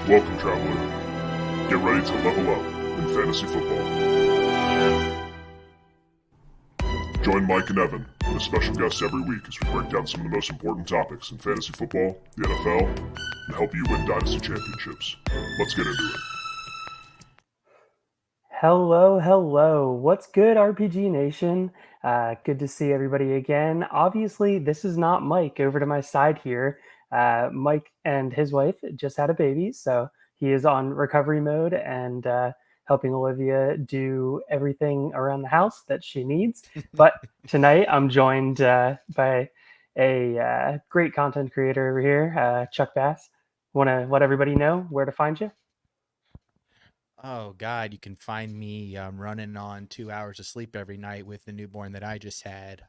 Welcome, traveler. Get ready to level up in fantasy football. Join Mike and Evan and a special guest every week as we break down some of the most important topics in fantasy football, the NFL, and help you win dynasty championships. Let's get into it. Hello. What's good, RPG Nation? Good to see everybody again. Obviously, this is not Mike over to my side here. Mike and his wife just had a baby, so he is on recovery mode and helping Olivia do everything around the house that she needs. But tonight, I'm joined by a great content creator over here, Chuck Bass. Want to let everybody know where to find you? Oh God, you can find me running on 2 hours of sleep every night with the newborn that I just had.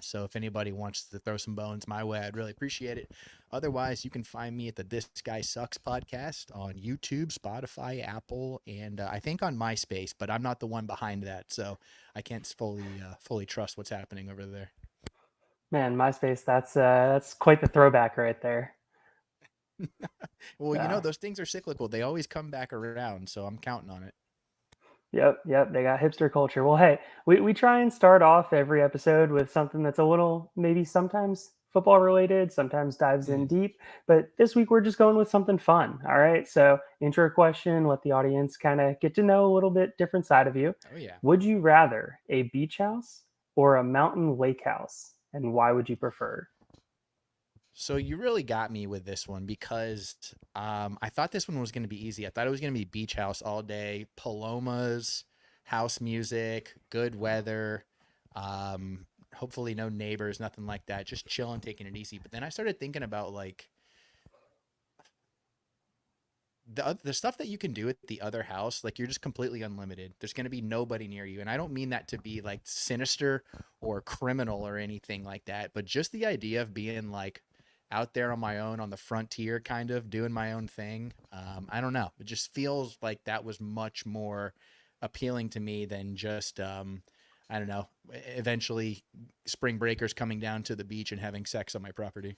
So if anybody wants to throw some bones my way, I'd really appreciate it. Otherwise, you can find me at the This Guy Sucks podcast on YouTube, Spotify, Apple, and I think on MySpace. But I'm not the one behind that, so I can't fully trust what's happening over there. Man, MySpace, that's quite the throwback right there. Well, Yeah. those things are cyclical. They always come back around, so I'm counting on it. Yep. They got hipster culture. Well, hey, we try and start off every episode with something that's a little maybe sometimes football related, sometimes dives in Mhm. deep. But this week we're just going with something fun. All right. So intro question, let the audience kind of get to know a little bit different side of you. Oh yeah. Would you rather a beach house or a mountain lake house? And why would you prefer? So you really got me with this one because I thought this one was going to be easy. I thought it was going to be beach house all day, palomas, house music, good weather, hopefully no neighbors, nothing like that. Just chilling, taking it easy. But then I started thinking about like the stuff that you can do at the other house. Like you're just completely unlimited. There's going to be nobody near you, and I don't mean that to be like sinister or criminal or anything like that. But just the idea of being like out there on my own on the frontier, kind of doing my own thing. I don't know. It just feels like that was much more appealing to me than just I don't know. Eventually, spring breakers coming down to the beach and having sex on my property.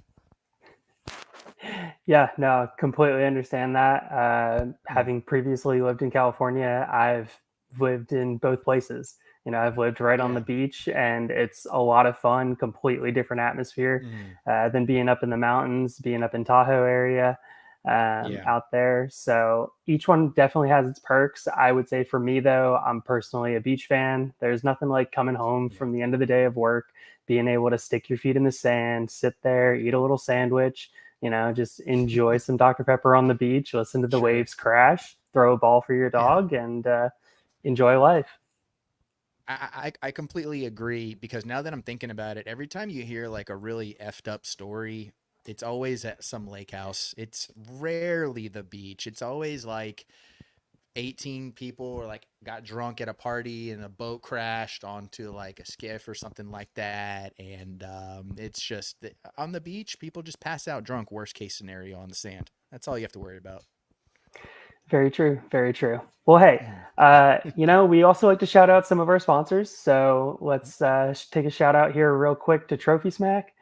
Yeah, no, completely understand that. Mm, Having previously lived in California, I've lived in both places. I've lived right on the yeah. beach, and it's a lot of fun. Completely different atmosphere Mm, than being up in the mountains, being up in Tahoe area yeah. out there. So each one definitely has its perks. I would say for me though, I'm personally a beach fan. There's nothing like coming home Yeah. from the end of the day of work, being able to stick your feet in the sand, sit there, eat a little sandwich, just enjoy some Dr. Pepper on the beach, listen to the Sure. waves crash, throw a ball for your Yeah. dog, and enjoy life. I completely agree because now that I'm thinking about it, every time you hear like a really effed up story, it's always at some lake house. It's rarely the beach. It's always like 18 people or like got drunk at a party and a boat crashed onto like a skiff or something like that. And it's just on the beach, people just pass out drunk, worst case scenario on the sand. That's all you have to worry about. Very true. Very true. Well, hey, Mhm. we also like to shout out some of our sponsors. So let's take a shout out here real quick to Trophy Smack.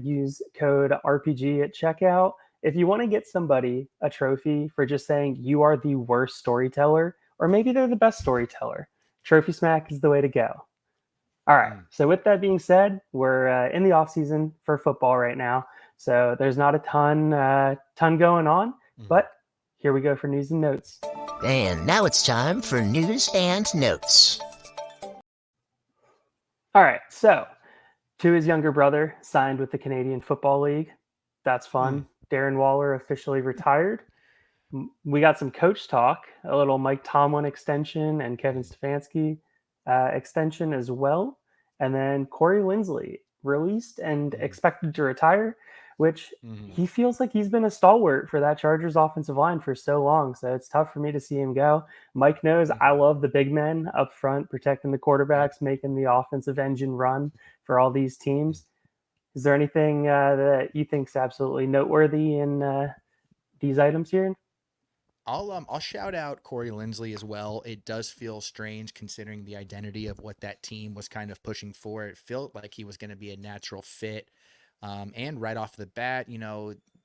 Use code RPG at checkout. If you want to get somebody a trophy for just saying you are the worst storyteller, or maybe they're the best storyteller, Trophy Smack is the way to go. All right. Mm. So with that being said, we're in the off season for football right now, so there's not a ton going on. Mhm. But here we go for news and notes. And now it's time for news and notes. All right. So to his younger brother, signed with the Canadian Football League. That's Mm. fun. Darren Waller officially retired. We got some coach talk, a little Mike Tomlin extension and Kevin Mm. Stefanski extension as well. And then Corey Linsley released and Mm. expected to retire, which Mm. he feels like he's been a stalwart for that Chargers offensive line for so long. So it's tough for me to see him go. Mike knows I Mm. love the big men up front, protecting the Yep. quarterbacks, making the offensive engine run for all these Mm. teams. Is there anything that you think is absolutely noteworthy in these items here? I'll shout out Corey Linsley as well. It does feel strange considering the identity of what that team was kind of pushing for. It felt like he was going to be a natural fit. And right off the bat,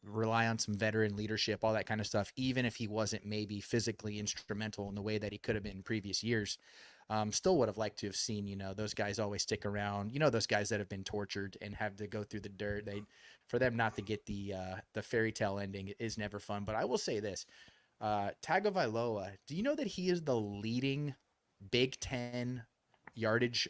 rely on some veteran leadership, all that kind of stuff, even if he wasn't maybe physically instrumental in the way that he could have been in previous years. Still would have liked to have seen, those guys always stick around. Those guys that have been tortured and have to go through the dirt. For them not to get the fairy tale ending is never fun. But I will say this, Tagovailoa, do you know that he is the leading Big Ten yardage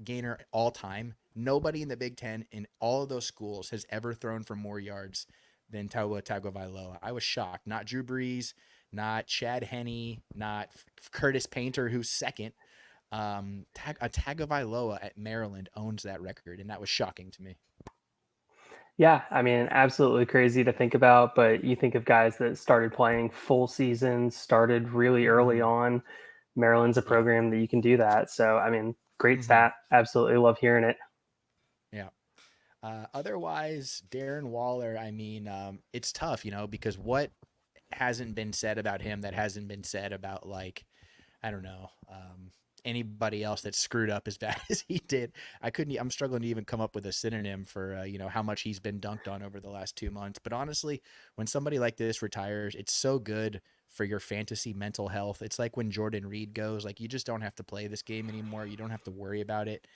gainer all time? Nobody in the Big Ten in all of those schools has ever thrown for more yards than Tua Tagovailoa. I was shocked. Not Drew Brees, not Chad Henne, not Curtis Painter, who's second. Tagovailoa at Maryland owns that record, and that was shocking to me. Yeah, I mean, absolutely crazy to think about, but you think of guys that started playing full seasons, started really early on. Maryland's a program that you can do that. So, I mean, great stat. Absolutely love hearing it. Yeah. Otherwise, Darren Waller, I mean, it's tough, because what hasn't been said about him that hasn't been said about, like, I don't know, anybody else that screwed up as bad as he did. I'm struggling to even come up with a synonym for, how much he's been dunked on over the last 2 months. But honestly, when somebody like this retires, it's so good for your fantasy mental health. It's like when Jordan Reed goes, like, you just don't have to play this game anymore. You don't have to worry about it.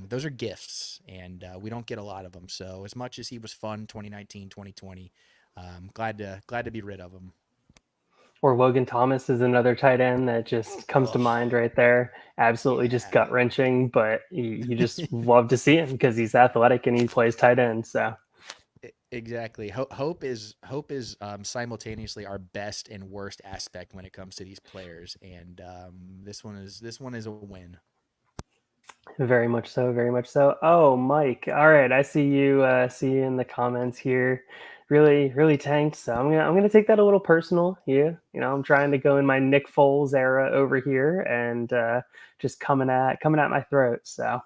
Those are gifts, and we don't get a lot of them. So as much as he was fun 2019, 2020, glad to be rid of him. Or Logan Thomas is another tight end that just comes to mind right there. Absolutely just gut wrenching, but you just love to see him because he's athletic and he plays tight end. So exactly. Hope is simultaneously our best and worst aspect when it comes to these players, and this one is a win. Very much so, very much so. Oh, Mike. All right, I see you in the comments here. Really, really tanked. So I'm gonna take that a little personal. Yeah, I'm trying to go in my Nick Foles era over here, and just coming at my throat. So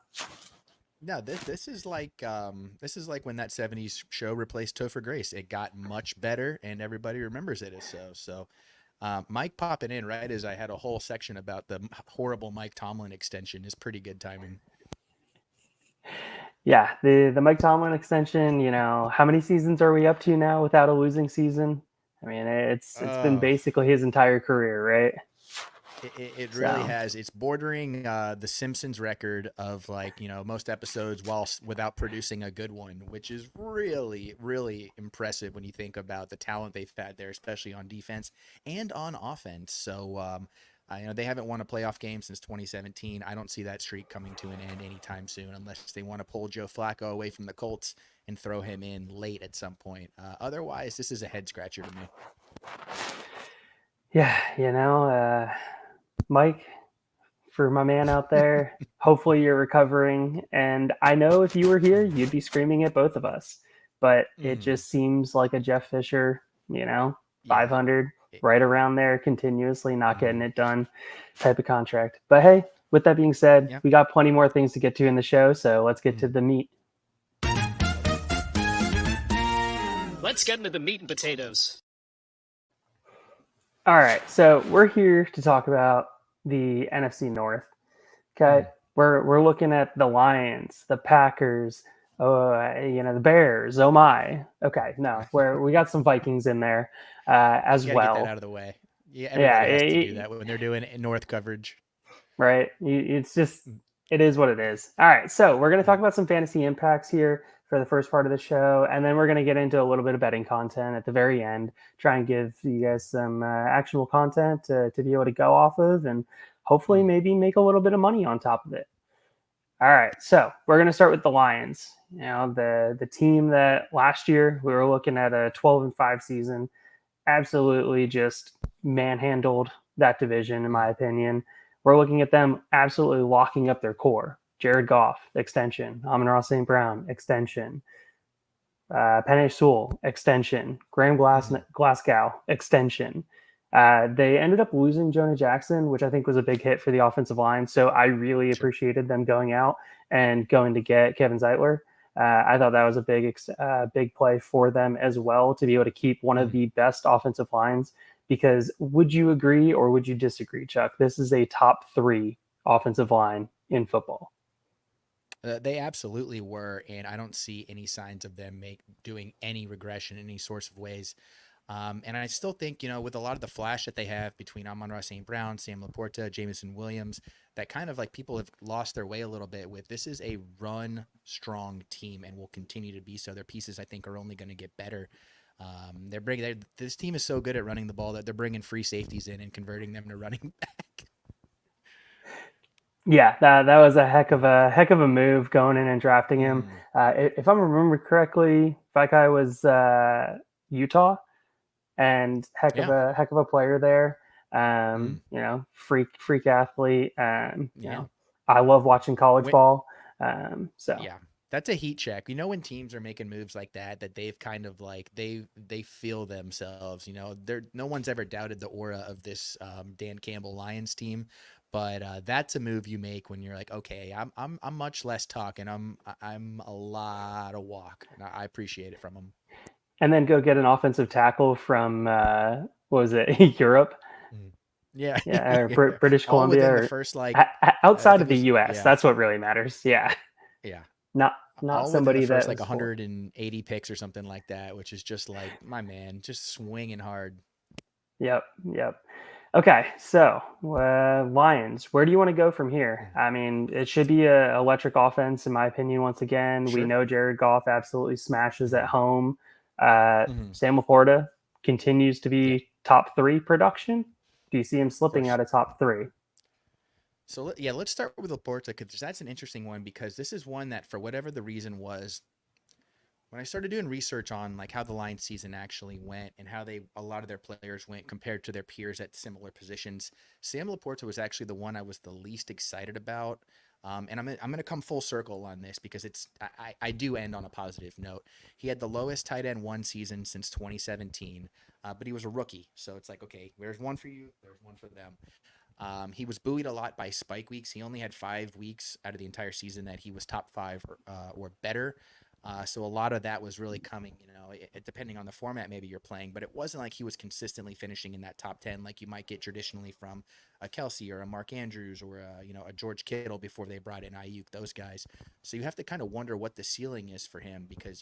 no, this is like when that '70s show replaced Topher Grace. It got much better, and everybody remembers it as so. So. Mike popping in right as I had a whole section about the horrible Mike Tomlin extension is pretty good timing. Yeah, the Mike Tomlin extension, how many seasons are we up to now without a losing season? I mean, it's been basically his entire career, right? It really has. It's bordering the Simpsons record of, like, most episodes without producing a good one, which is really, really impressive when you think about the talent they've had there, especially on defense and on offense. So, they haven't won a playoff game since 2017. I don't see that streak coming to an end anytime soon unless they want to pull Joe Flacco away from the Colts and throw him in late at some point. Otherwise, this is a head scratcher to me. Yeah, Mike, for my man out there, hopefully you're recovering. And I know if you were here, you'd be screaming at both of us. But it just seems like a Jeff Fisher, 500, right around there, continuously not getting it done type of contract. But hey, with that being said, we got plenty more things to get to in the show. So let's get to the meat. Let's get into the meat and potatoes. All right, so we're here to talk about the NFC North. Okay, we're looking at the Lions, the Packers, the Bears. Oh my. Okay, no, we got some Vikings in there as well. Get that out of the way. Yeah, everybody has to do that when they're doing North coverage. Right. It's just, it is what it is. All right, so we're going to talk about some fantasy impacts here for the first part of the show, and then we're going to get into a little bit of betting content at the very end, try and give you guys some actionable content to be able to go off of, and hopefully maybe make a little bit of money on top of it. All right, so we're going to start with the Lions. The team that last year we were looking at a 12-5 season, absolutely just manhandled that division, in my opinion. We're looking at them absolutely locking up their core. Jared Goff, extension. Amon-Ra St. Brown, extension. Penei Sewell, extension. Graham Glasgow, extension. They ended up losing Jonah Jackson, which I think was a big hit for the offensive line. So I really appreciated them going out and going to get Kevin Zeitler. I thought that was a big play for them as well, to be able to keep one of the best offensive lines. Because would you agree or would you disagree, Chuck? This is a top 3 offensive line in football. They absolutely were, and I don't see any signs of them doing any regression in any sorts of ways. And I still think, with a lot of the flash that they have between Amon-Ra St. Brown, Sam Laporta, Jamison Williams, that kind of like people have lost their way a little bit with. This is a run strong team and will continue to be so. Their pieces, I think, are only going to get better. This team is so good at running the ball that they're bringing free safeties in and converting them to running back. Yeah, that was a heck of a move going in and drafting him. If I'm remember correctly, Vikai was Utah, and Yeah. heck of a player there. Mm. Freak athlete. Yeah. I love watching college When, ball. So Yeah, that's a heat check. When teams are making moves like that, that they've kind of like they feel themselves. No one's ever doubted the aura of this Dan Campbell Lions team, but that's a move you make when you're like, okay, I'm much less talk and I'm a lot of walk. And I appreciate it from them. and then go get an offensive tackle from what was it, Europe? Mm. Yeah, Yeah, or yeah. British All Columbia, within the or first like I outside think of it the was U.S. yeah That's what really matters. Yeah, yeah. not All within the somebody first that like was for. 180 picks or something like that, which is just like my man, just swinging hard. Yep, yep. Okay, so Lions, where do you want to go from here? Mm. I mean, it should be a electric offense, in my opinion. Once again, we Sure. know Jared Goff absolutely smashes at Mhm. home. Mhm. Sam Laporta continues to Yeah. be top three production. Do you see him Of slipping course. out of top three? So let's start with Laporta because that's an interesting one because this is one that for whatever the reason was, when I started doing research on like how the Lions season actually went and how a lot of their players went compared to their peers at similar positions, Sam Laporta was actually the one I was the least excited about. And I'm going to come full circle on this because I do end on a positive note. He had the lowest tight end one season since 2017, but he was a rookie, so it's like, okay, there's one for you, there's one for them. He was buoyed a lot by spike weeks. He only had 5 weeks out of the entire season that he was top five or better. So a lot of that was really coming, depending on the format maybe you're playing, but it wasn't like he was consistently finishing in that top 10 like you might get traditionally from a Kelsey or a Mark Andrews or a George Kittle before they brought in Ayuk, those guys. So you have to kind of wonder what the ceiling is for him because,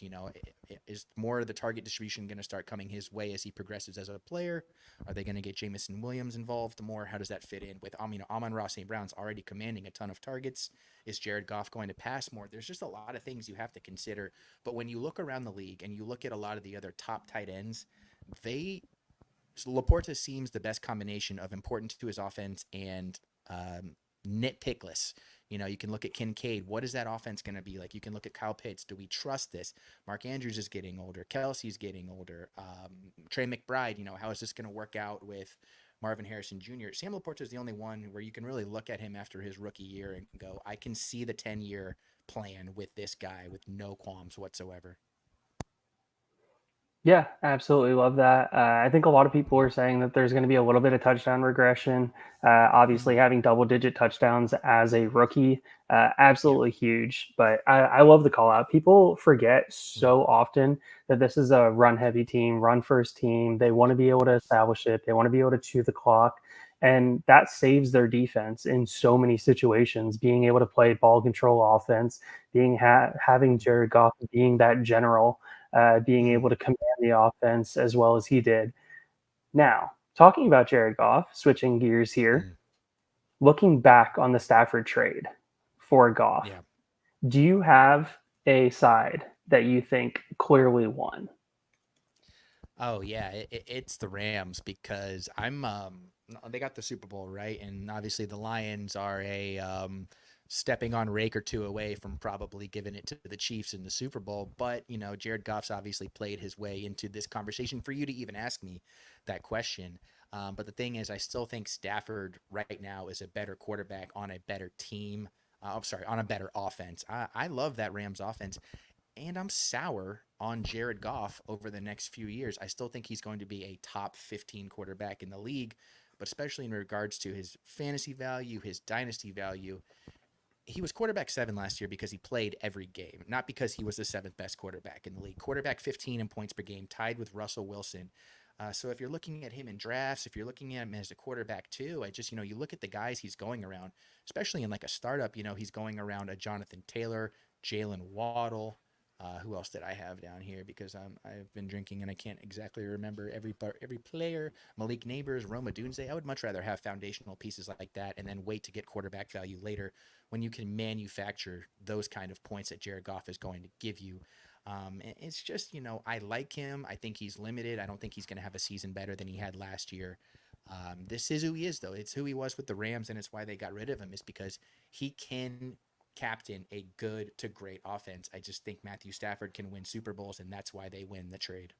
is more of the target distribution going to start coming his way as he progresses as a player? Are they going to get Jamison Williams involved more? How does that fit in with Amon-Ra St. Brown's already commanding a ton of targets? Is Jared Goff going to pass more? There's just a lot of things you have to consider. But when you look around the league and you look at a lot of the other top tight ends, Laporta seems the best combination of important to his offense and nitpickless. You can look at Kincaid. What is that offense going to be like? You can look at Kyle Pitts. Do we trust this? Mark Andrews is getting older. Kelsey's getting older. Trey McBride, how is this going to work out with Marvin Harrison Jr.? Sam Laporta is the only one where you can really look at him after his rookie year and go, I can see the 10-year plan with this guy with no qualms whatsoever. Yeah, absolutely love that. I think a lot of people are saying that there's going to be a little bit of touchdown regression. Obviously, Mm-hmm. having double-digit touchdowns as a rookie, Yeah. absolutely huge. But I love the call out. People forget Mm-hmm. so often that this is a run-heavy team, run-first team. They want to be able to establish it. They want to be able to chew the clock. And that saves their defense in so many situations. Being able to play ball control offense, having Jared Goff being that general, being Mm-hmm. able to command the offense as well as he did. Now, talking about Jared Goff, switching gears here, Mm-hmm. looking back on the Stafford trade for Goff, Yeah. do you have a side that you think clearly won? Oh yeah, it's the Rams because they got the Super Bowl, right? And obviously the Lions are a stepping on rake or two away from probably giving it to the Chiefs in the Super Bowl. But Jared Goff's obviously played his way into this conversation for you to even ask me that question. But the thing is, I still think Stafford right now is a better quarterback on a better team. I'm sorry, on a better offense. I love that Rams offense and I'm sour on Jared Goff over the next few years. I still think he's going to be a top 15 quarterback in the league, but especially in regards to his fantasy value, his dynasty value. He was quarterback 7 last year because he played every game, not because he was the seventh best quarterback in the league. Quarterback 15 in points per game, tied with Russell Wilson. So if you're looking at him in drafts, if you're looking at him as a quarterback too, I just, you look at the guys he's going around, especially in like a startup, he's going around a Jonathan Taylor, Jalen Waddle. Who else did I have down here? Because I've been drinking and I can't exactly remember every player. Malik Neighbors, Roma Dunze. I would much rather have foundational pieces like that and then wait to get quarterback value later when you can manufacture those kind of points that Jared Goff is going to give you. It's just, I like him. I think he's limited. I don't think he's going to have a season better than he had last year. This is who he is, though. It's who he was with the Rams, and it's why they got rid of him, is because he can captain a good to great offense. I just think Matthew Stafford can win Super Bowls, and that's why they win the trade.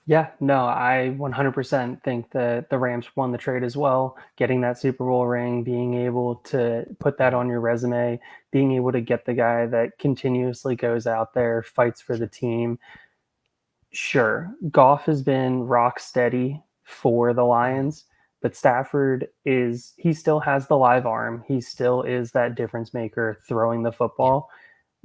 Yeah, no, I 100% think that the Rams won the trade as well. Getting that Super Bowl ring, being able to put that on your resume, being able to get the guy that continuously goes out there, fights for the team. Sure, Goff has been rock steady for the Lions, but Stafford he still has the live arm. He still is that difference maker throwing the football.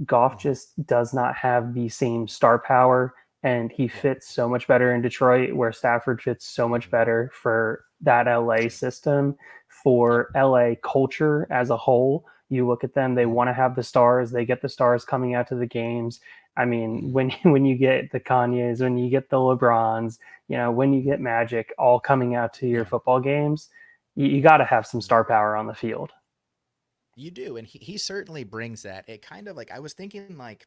Goff just does not have the same star power, and he fits so much better in Detroit, where Stafford fits so much better for that LA system, for LA culture as a whole. You look at them; they want to have the stars. They get the stars coming out to the games. I mean, when you get the Kanyes, when you get the LeBrons, when you get Magic all coming out to your football games, you got to have some star power on the field. You do, and he certainly brings that. It kind of like, I was thinking, like,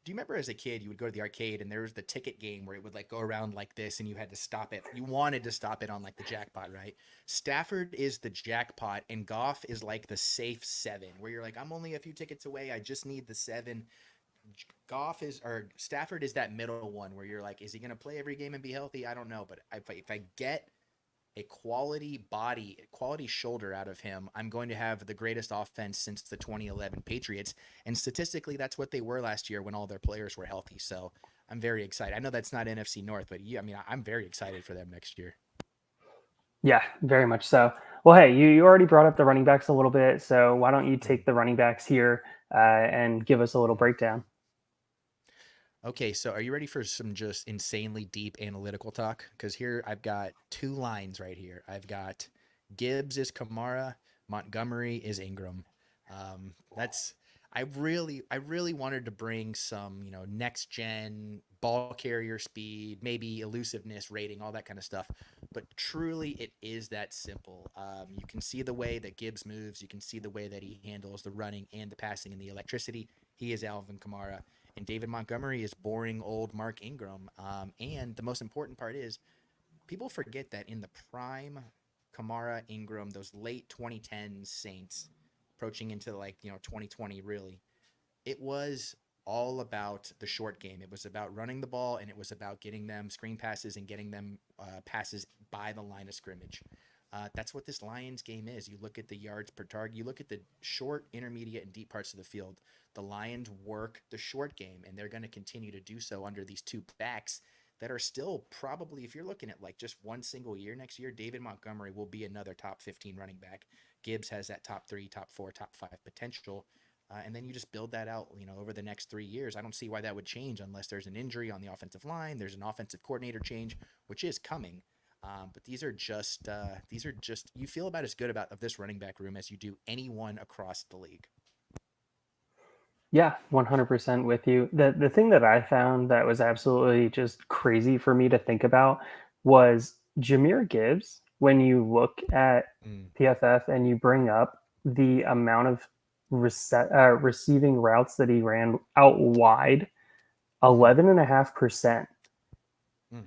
do you remember as a kid you would go to the arcade and there was the ticket game where it would like go around like this and you had to stop it. You wanted to stop it on like the jackpot, right? Stafford is the jackpot and Goff is like the safe 7 where you're like, I'm only a few tickets away. I just need the 7. Stafford is that middle one where you're like, is he going to play every game and be healthy? I don't know. But if I get a quality body, quality shoulder out of him, I'm going to have the greatest offense since the 2011 Patriots. And statistically, that's what they were last year when all their players were healthy. So I'm very excited. I know that's not NFC North, but yeah, I mean, I'm very excited for them next year. Yeah, very much so. Well, hey, you already brought up the running backs a little bit, so why don't you take the running backs here and give us a little breakdown? Okay, so are you ready for some just insanely deep analytical talk? Because here I've got 2 lines right here. I've got Gibbs is Kamara, Montgomery is Ingram. That's I really wanted to bring some next gen ball carrier speed, maybe elusiveness rating, all that kind of stuff. But truly, it is that simple. You can see the way that Gibbs moves. You can see the way that he handles the running and the passing and the electricity. He is Alvin Kamara. And David Montgomery is boring old Mark Ingram. And the most important part is people forget that in the prime Kamara, Ingram, those late 2010s Saints, approaching into 2020 really, it was all about the short game. It was about running the ball, and it was about getting them screen passes and getting them passes by the line of scrimmage. That's what this Lions game is. You look at the yards per target. You look at the short, intermediate, and deep parts of the field. The Lions work the short game, and they're going to continue to do so under these 2 backs that are still probably, if you're looking at like just one single year next year, David Montgomery will be another top 15 running back. Gibbs has that top 3, top 4, top 5 potential. And then you just build that out, over the next 3 years. I don't see why that would change unless there's an injury on the offensive line. There's an offensive coordinator change, which is coming. But these are just you feel about as good of this running back room as you do anyone across the league. Yeah, 100% with you. The thing that I found that was absolutely just crazy for me to think about was Jahmyr Gibbs. When you look at PFF and you bring up the amount of receiving routes that he ran out wide, 11.5%.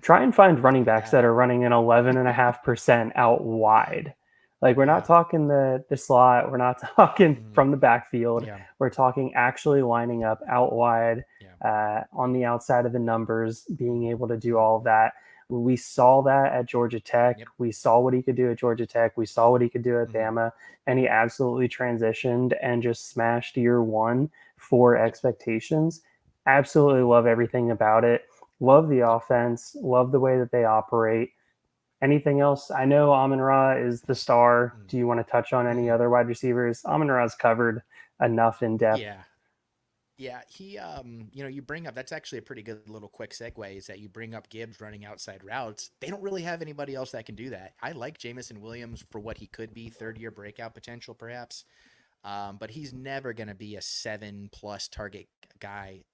Try and find running backs that are running an 11.5% out wide. Like, we're not talking the slot. We're not talking from the backfield. Yeah. We're talking actually lining up out wide, Yeah. on the outside of the numbers, being able to do all of that. We saw that at Georgia Tech. Yep. We saw what he could do at Georgia Tech. We saw what he could do at Bama, and he absolutely transitioned and just smashed year 1 for expectations. Absolutely love everything about it. Love the offense. Love the way that they operate. Anything else? I know Amon-Ra is the star. Do you want to touch on any other wide receivers? Amon-Ra's covered enough in depth. Yeah. Yeah, he you bring up, that's actually a pretty good little quick segue, is that you bring up Gibbs running outside routes. They don't really have anybody else that can do that. I like Jamison Williams for what he could be, third year breakout potential perhaps. But he's never going to be a 7+ target guy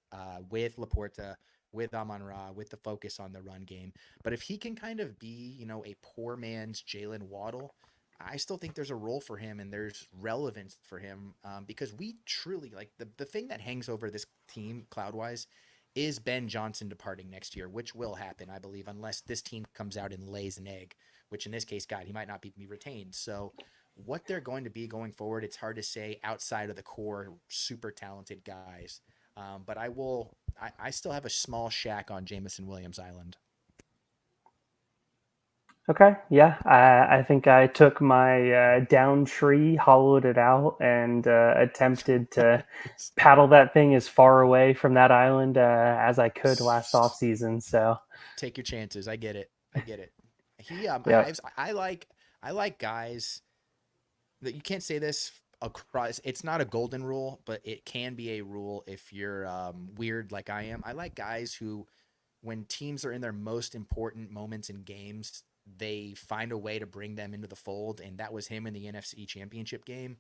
with Laporta, with Amon Ra, with the focus on the run game. But if he can kind of be, a poor man's Jalen Waddle, I still think there's a role for him and there's relevance for him because we truly like the thing that hangs over this team cloud wise is Ben Johnson departing next year, which will happen, I believe, unless this team comes out and lays an egg, which in this case, God, he might not be retained. So what they're going to be going forward, it's hard to say outside of the core super talented guys. But I still have a small shack on Jamison Williams Island. Okay, yeah, I think I took my down tree, hollowed it out, and attempted to paddle that thing as far away from that island as I could last off season. So Take your chances. I get it. I get it. He yeah, I like guys that you can't say this across. It's not a golden rule, but it can be a rule if you're weird like I am. I like guys who, when teams are in their most important moments in games, they find a way to bring them into the fold, and that was him in the NFC Championship game.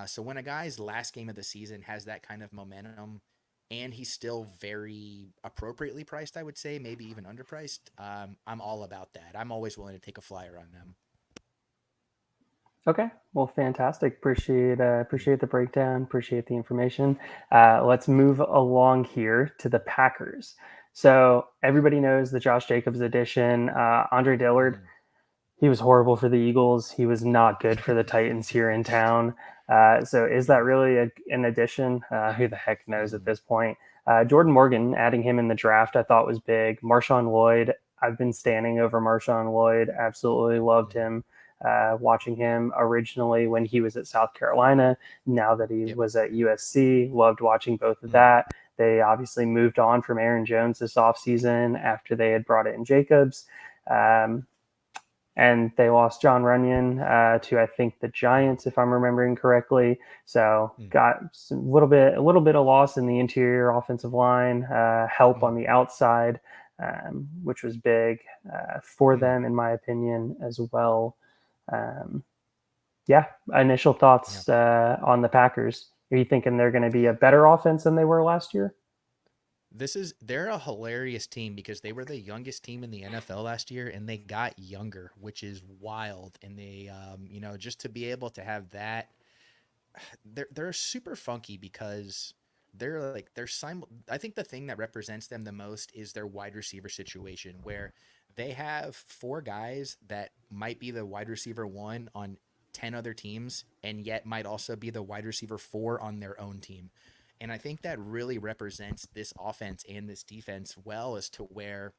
So when a guy's last game of the season has that kind of momentum, and he's still very appropriately priced, I would say, maybe even underpriced, I'm all about that. I'm always willing to take a flyer on them. okay, well, fantastic. Appreciate the breakdown. Appreciate the information. Let's move along here to the Packers. So everybody knows the Josh Jacobs edition. Andre Dillard, he was horrible for the Eagles. He was not good for the Titans here in town. So is that really an addition? Who the heck knows at this point? Jordan Morgan, adding him in the draft, I thought was big. Marshawn Lloyd, I've been standing over Marshawn Lloyd. Absolutely loved him. Watching him originally when he was at South Carolina, now that he was at USC, loved watching both of that. They obviously moved on from Aaron Jones this offseason after they had brought in Jacobs. And they lost John Runyon to, I think, the Giants, if I'm remembering correctly. So got a little bit of loss in the interior offensive line, help on the outside, which was big for them, in my opinion, as well. Initial thoughts on the Packers. Are you thinking they're going to be a better offense than they were last year? They're a hilarious team because they were the youngest team in the NFL last year and they got younger, which is wild. And they, just to be able to have that, they're super funky because I think the thing that represents them the most is their wide receiver situation, where they have 4 guys that might be the wide receiver 1 on 10 other teams and yet might also be the wide receiver 4 on their own team. And I think that really represents this offense and this defense well, as to where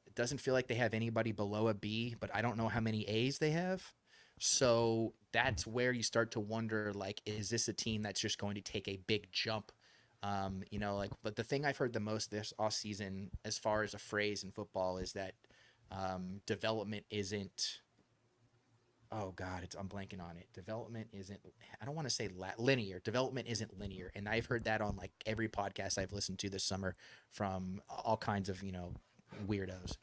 it doesn't feel like they have anybody below a B, but I don't know how many A's they have. So that's where you start to wonder, like, is this a team that's just going to take a big jump? But the thing I've heard the most this offseason, as far as a phrase in football, is that development isn't, oh God, I'm blanking on it. Development isn't, I don't want to say linear. Development isn't linear. And I've heard that on like every podcast I've listened to this summer from all kinds of, weirdos,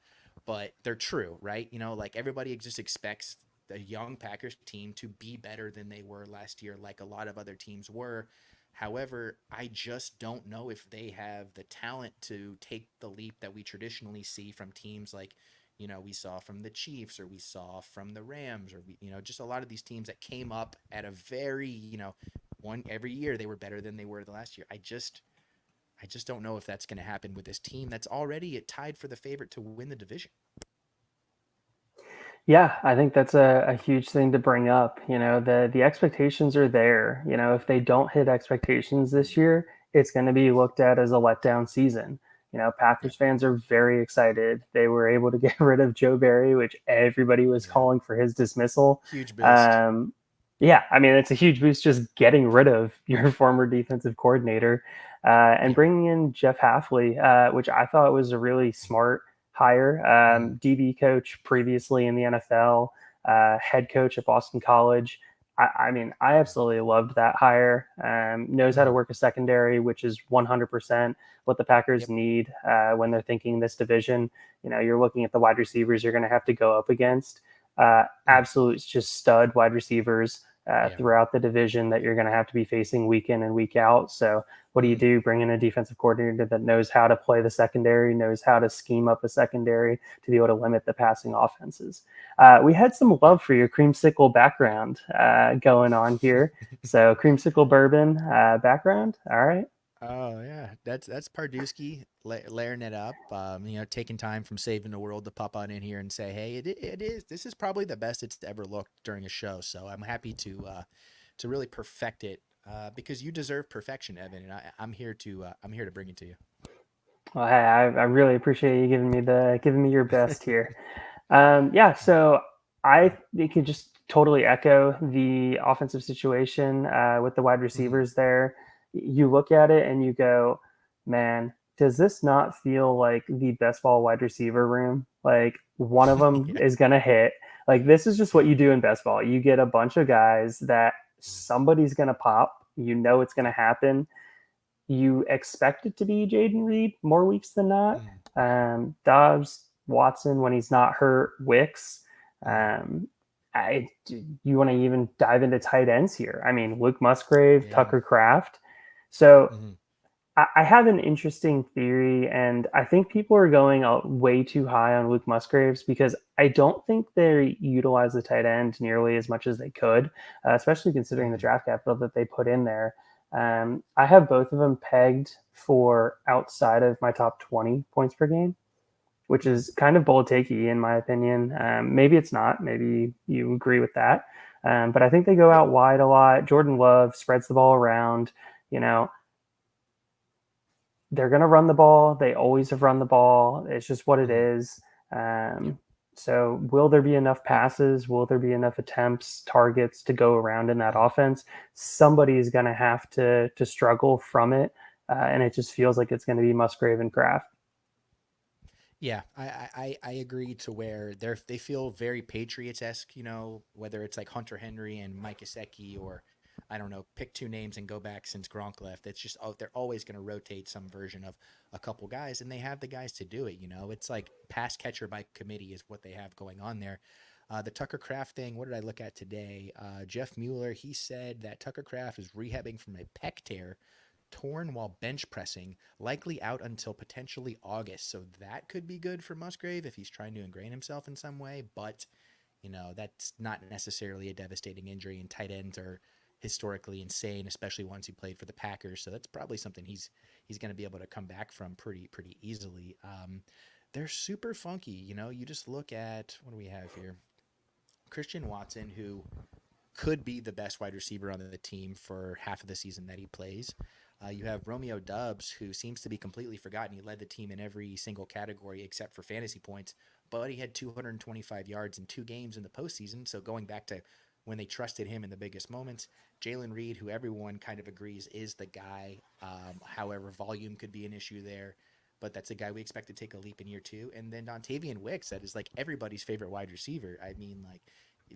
but they're true, right? Like everybody just expects the young Packers team to be better than they were last year, like a lot of other teams were. However, I just don't know if they have the talent to take the leap that we traditionally see from teams like, we saw from the Chiefs, or we saw from the Rams, or just a lot of these teams that came up at a very, one every year they were better than they were the last year. I just don't know if that's going to happen with this team that's already tied for the favorite to win the division. Yeah, I think that's a huge thing to bring up. The expectations are there. If they don't hit expectations this year, it's going to be looked at as a letdown season. Packers fans are very excited. They were able to get rid of Joe Barry, which everybody was calling for his dismissal. Huge boost. Yeah, I mean, it's a huge boost just getting rid of your former defensive coordinator and bringing in Jeff Hafley, which I thought was a really smart hire. DB coach previously in the NFL, head coach at Boston College. I mean, I absolutely loved that hire. Knows how to Mhm. work a secondary, which is 100% what the Packers Yep. need when they're thinking this division. You're looking at the wide receivers you're going to have to go up against. Mhm. Absolute just stud wide receivers Yeah. throughout the division that you're going to have to be facing week in and week out. So, what do you Mhm. do? Bring in a defensive coordinator that knows how to play the secondary, knows how to scheme up a secondary to be able to limit the passing offenses. We had some Yeah. love for your creamsicle background going on here. So creamsicle bourbon background. All right. Oh yeah, that's Pardusky layering it up. Taking time from saving the world to pop on in here and say, hey, it is. This is probably the best it's ever looked during a show. So I'm happy to really perfect it because you deserve perfection, Evan, and I'm here to bring it to you. Well, hey, I really appreciate you giving me your best here. Yeah, so I could just totally echo the offensive situation with the wide Hmm. receivers there. You look at it and you go, man, does this not feel like the best ball wide receiver room? Like one of them Yeah, is going to hit. Like this is just what yeah, you do in best ball. You get a bunch of guys that mm, somebody's going to pop. You know it's going to yep, happen. You expect it to be Jaden Reed more weeks than not. mm, Dobbs, Watson when he's not hurt, Wicks. mm, Um, you want to even dive into tight ends here? I mean, Luke Musgrave, yeah, Tucker Kraft. So hmm, I have an interesting theory, and I think people are going way too high on Luke Musgraves because I don't think they utilize the tight end nearly as much as they could, especially considering the hmm, draft capital that they put in there. I have both of them pegged for outside of my top 20 points per game, which hmm, is kind of bold takey in my opinion. Maybe it's not. Maybe you agree with that. But I think they go yep, out wide a lot. Jordan Love spreads the ball around. You know, they're going to run the ball. They always have run the ball. It's just what it hmm, is. yep. Um, so, will there be enough passes? Will there be enough attempts, targets to go around in that Mhm. offense? Somebody is going to have to struggle from it, and it just feels like it's going to be Musgrave and Kraft. Yeah, I agree to where they feel very Patriots esque, whether it's like Hunter Henry and Mike Gesicki or I don't know, pick two names and go back since Gronk left. It's just they're always going to rotate some version of a couple guys, and they have the guys to do it. It's like pass catcher by committee is what they have going on there. The Tucker Kraft thing, what did I look at today? Jeff Mueller, he said that Tucker Kraft is rehabbing from a pec tear torn while bench pressing, likely out until potentially August. So that could be good for Musgrave if he's trying to ingrain himself in some way, but that's not necessarily a devastating injury, and tight ends are historically insane, especially ones who played for the Packers. So that's probably something he's going to be able to come back from pretty easily. They're super funky. You just look at what do we have here? Christian Watson, who could be the best wide receiver on the team for half of the season that he plays. You have Romeo Dubs, who seems to be completely forgotten. He led the team in every single category except for fantasy points, but he had 225 yards in 2 games in the postseason. So going back to when they trusted him in the biggest moments, Jalen Reed, who everyone kind of agrees is the guy. However, volume could be an issue there, but that's a guy we expect to take a leap in year 2. And then Dontavian Wicks, that is like everybody's favorite wide receiver. I mean, like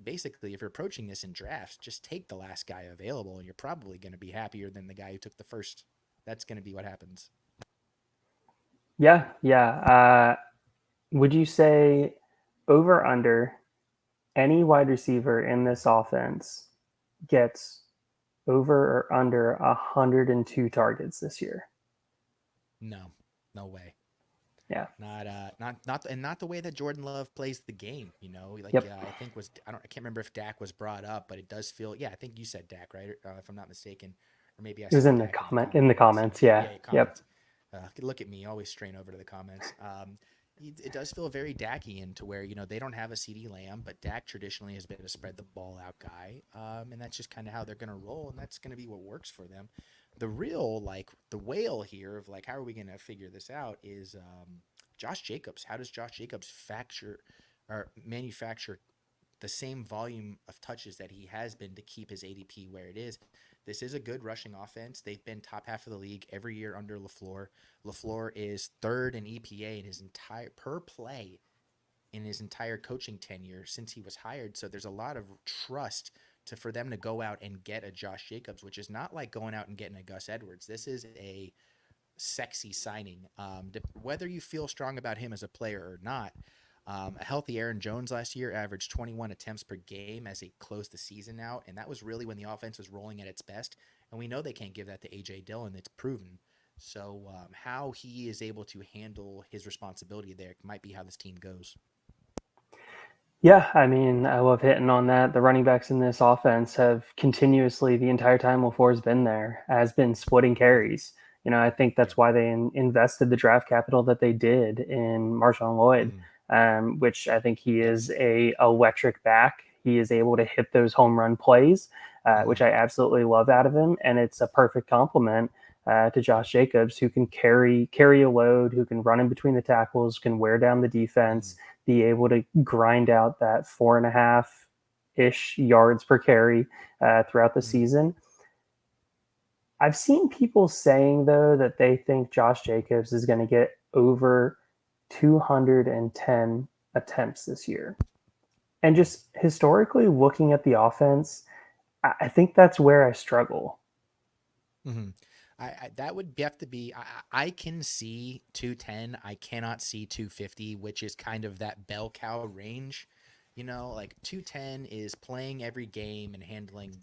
basically, if you're approaching this in drafts, just take the last guy available, and you're probably going to be happier than the guy who took the first. That's going to be what happens. Yeah, yeah. Would you say over under any wide receiver in this offense gets over or under 102 targets this year? No, no way. Yeah. Not the way that Jordan Love plays the game. Like Yep. I think I can't remember if Dak was brought up, but it does feel I think you said Dak right if I'm not mistaken, or maybe I It was saw in the Dak in the in the comments. comments. Yeah. Yeah, Yep. comments. Look at me, always strain over to the comments. It does feel very Dakian to where they don't have a CD Lamb, but Dak traditionally has been a spread the ball out guy, and that's just kind of how they're going to roll, and that's going to be what works for them. The real like the whale here of like how are we going to figure this out is Josh Jacobs. How does Josh Jacobs manufacture the same volume of touches that he has been to keep his ADP where it is? This is a good rushing offense. They've been top half of the league every year under LaFleur. LaFleur is third in EPA in his entire per play in his entire coaching tenure since he was hired. So there's a lot of trust for them to go out and get a Josh Jacobs, which is not like going out and getting a Gus Edwards. This is a sexy signing. Whether you feel strong about him as a player or not, a healthy Aaron Jones last year averaged 21 attempts per game as he closed the season out, and that was really when the offense was rolling at its best. And we know they can't give that to A.J. Dillon. It's proven. So how he is able to handle his responsibility there might be how this team goes. Yeah, I mean, I love hitting on that. The running backs in this offense have continuously, the entire time LaFleur's been there, has been splitting carries. I think that's why they invested the draft capital that they did in Marshawn Lloyd, which I think he is a electric back. He is able to hit those home run plays, which I absolutely love out of him, and it's a perfect complement to Josh Jacobs, who can carry a load, who can run in between the tackles, can wear down the defense, be able to grind out that 4.5-ish yards per carry throughout the season. I've seen people saying, though, that they think Josh Jacobs is going to get over 210 attempts this year. And just historically looking at the offense, I think that's where I struggle. That would have to be. I can see 210. I cannot see 250, which is kind of that bell cow range. Like 210 is playing every game and handling